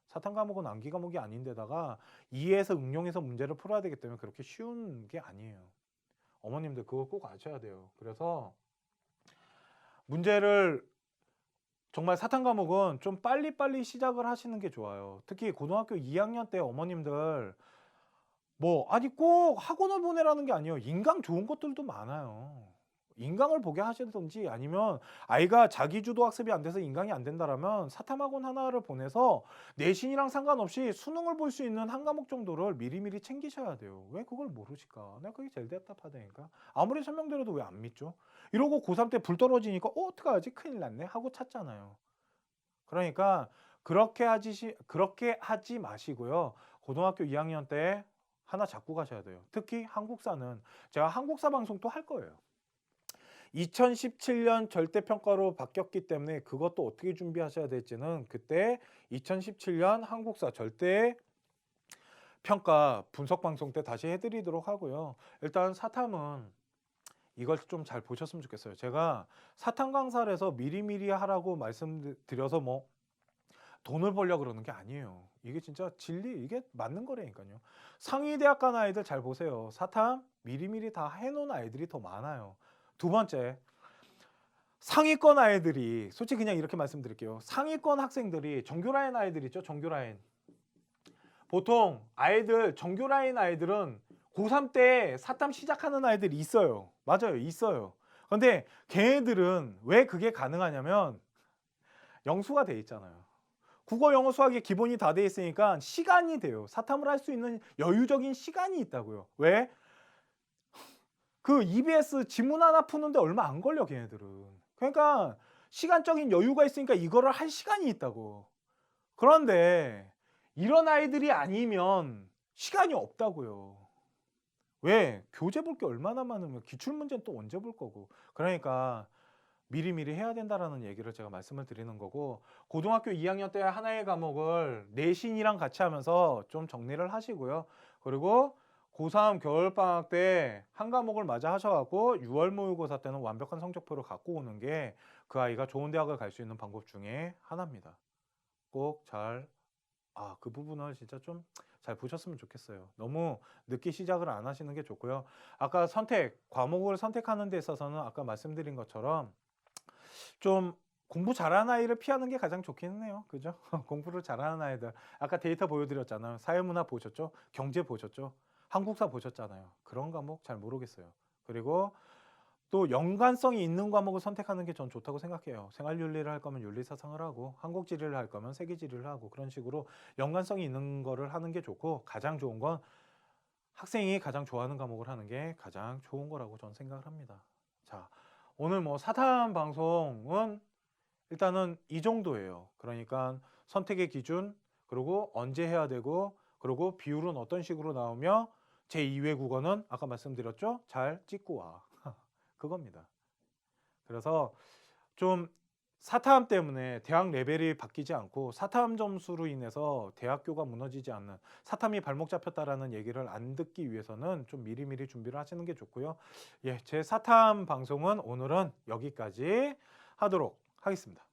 사탐 과목은 암기 과목이 아닌데다가 이해해서 응용해서 문제를 풀어야 되기 때문에 그렇게 쉬운 게 아니에요. 어머님들 그거 꼭 아셔야 돼요. 그래서 문제를 정말 사탐 과목은 좀 빨리빨리 시작을 하시는 게 좋아요. 특히 고등학교 2학년 때 어머님들 아니 꼭 학원을 보내라는 게 아니에요. 인강 좋은 것들도 많아요. 인강을 보게 하시든지 아니면 아이가 자기주도 학습이 안 돼서 인강이 안 된다라면 사탐학원 하나를 보내서 내신이랑 상관없이 수능을 볼 수 있는 한 과목 정도를 미리미리 챙기셔야 돼요. 왜 그걸 모르실까? 내가 그게 제일 답답하다니까. 아무리 설명드려도 왜 안 믿죠? 이러고 고3 때 불 떨어지니까 어떡하지? 큰일 났네 하고 찾잖아요. 그러니까 그렇게 하지 마시고요. 고등학교 2학년 때 하나 잡고 가셔야 돼요. 특히 한국사는 제가 한국사 방송 또 할 거예요. 2017년 절대평가로 바뀌었기 때문에 그것도 어떻게 준비하셔야 될지는 그때 2017년 한국사 절대평가 분석 방송 때 다시 해드리도록 하고요. 일단 사탐은 이걸 좀 잘 보셨으면 좋겠어요. 제가 사탐 강사를 해서 미리미리 하라고 말씀드려서 돈을 벌려고 그러는 게 아니에요. 이게 진짜 진리, 이게 맞는 거라니까요. 상위대학 간 아이들 잘 보세요. 사탐 미리미리 다 해놓은 아이들이 더 많아요. 두 번째, 상위권 아이들이 솔직히 그냥 이렇게 말씀드릴게요. 상위권 학생들이 정규라인 아이들 있죠? 정규라인. 보통 아이들 정규라인 아이들은 고3 때 사탐 시작하는 아이들이 있어요. 맞아요. 있어요. 근데 걔네들은 왜 그게 가능하냐면 영수가 돼 있잖아요. 국어, 영어, 수학이 기본이 다 돼 있으니까 시간이 돼요. 사탐을 할 수 있는 여유적인 시간이 있다고요. 왜? 그 EBS 지문 하나 푸는데 얼마 안 걸려 걔네들은. 그러니까 시간적인 여유가 있으니까 이거를 할 시간이 있다고. 그런데 이런 아이들이 아니면 시간이 없다고요. 왜? 교재 볼 게 얼마나 많으면 기출문제는 또 언제 볼 거고. 그러니까 미리미리 해야 된다라는 얘기를 제가 말씀을 드리는 거고, 고등학교 2학년 때 하나의 과목을 내신이랑 같이 하면서 좀 정리를 하시고요. 그리고 고3 겨울방학 때 한 과목을 맞아 하셔갖고 6월 모의고사 때는 완벽한 성적표를 갖고 오는 게 그 아이가 좋은 대학을 갈 수 있는 방법 중에 하나입니다. 꼭 그 부분을 진짜 좀 잘 보셨으면 좋겠어요. 너무 늦게 시작을 안 하시는 게 좋고요. 아까 과목을 선택하는 데 있어서는 아까 말씀드린 것처럼 좀 공부 잘하는 아이를 피하는 게 가장 좋기는 해요. 그죠? 공부를 잘하는 아이들. 아까 데이터 보여드렸잖아요. 사회문화 보셨죠? 경제 보셨죠? 한국사 보셨잖아요. 그런 과목 잘 모르겠어요. 그리고 또 연관성이 있는 과목을 선택하는 게 전 좋다고 생각해요. 생활윤리를 할 거면 윤리사상을 하고, 한국지리를 할 거면 세계지리를 하고, 그런 식으로 연관성이 있는 거를 하는 게 좋고, 가장 좋은 건 학생이 가장 좋아하는 과목을 하는 게 가장 좋은 거라고 저는 생각을 합니다. 자, 오늘 사탐 방송은 일단은 이 정도예요. 그러니까 선택의 기준, 그리고 언제 해야 되고, 그리고 비율은 어떤 식으로 나오며, 제2외 국어는 아까 말씀드렸죠? 잘 찍고 와. 그겁니다. 그래서 좀 사탐 때문에 대학 레벨이 바뀌지 않고 사탐 점수로 인해서 대학교가 무너지지 않는, 사탐이 발목 잡혔다라는 얘기를 안 듣기 위해서는 좀 미리미리 준비를 하시는 게 좋고요. 제 사탐 방송은 오늘은 여기까지 하도록 하겠습니다.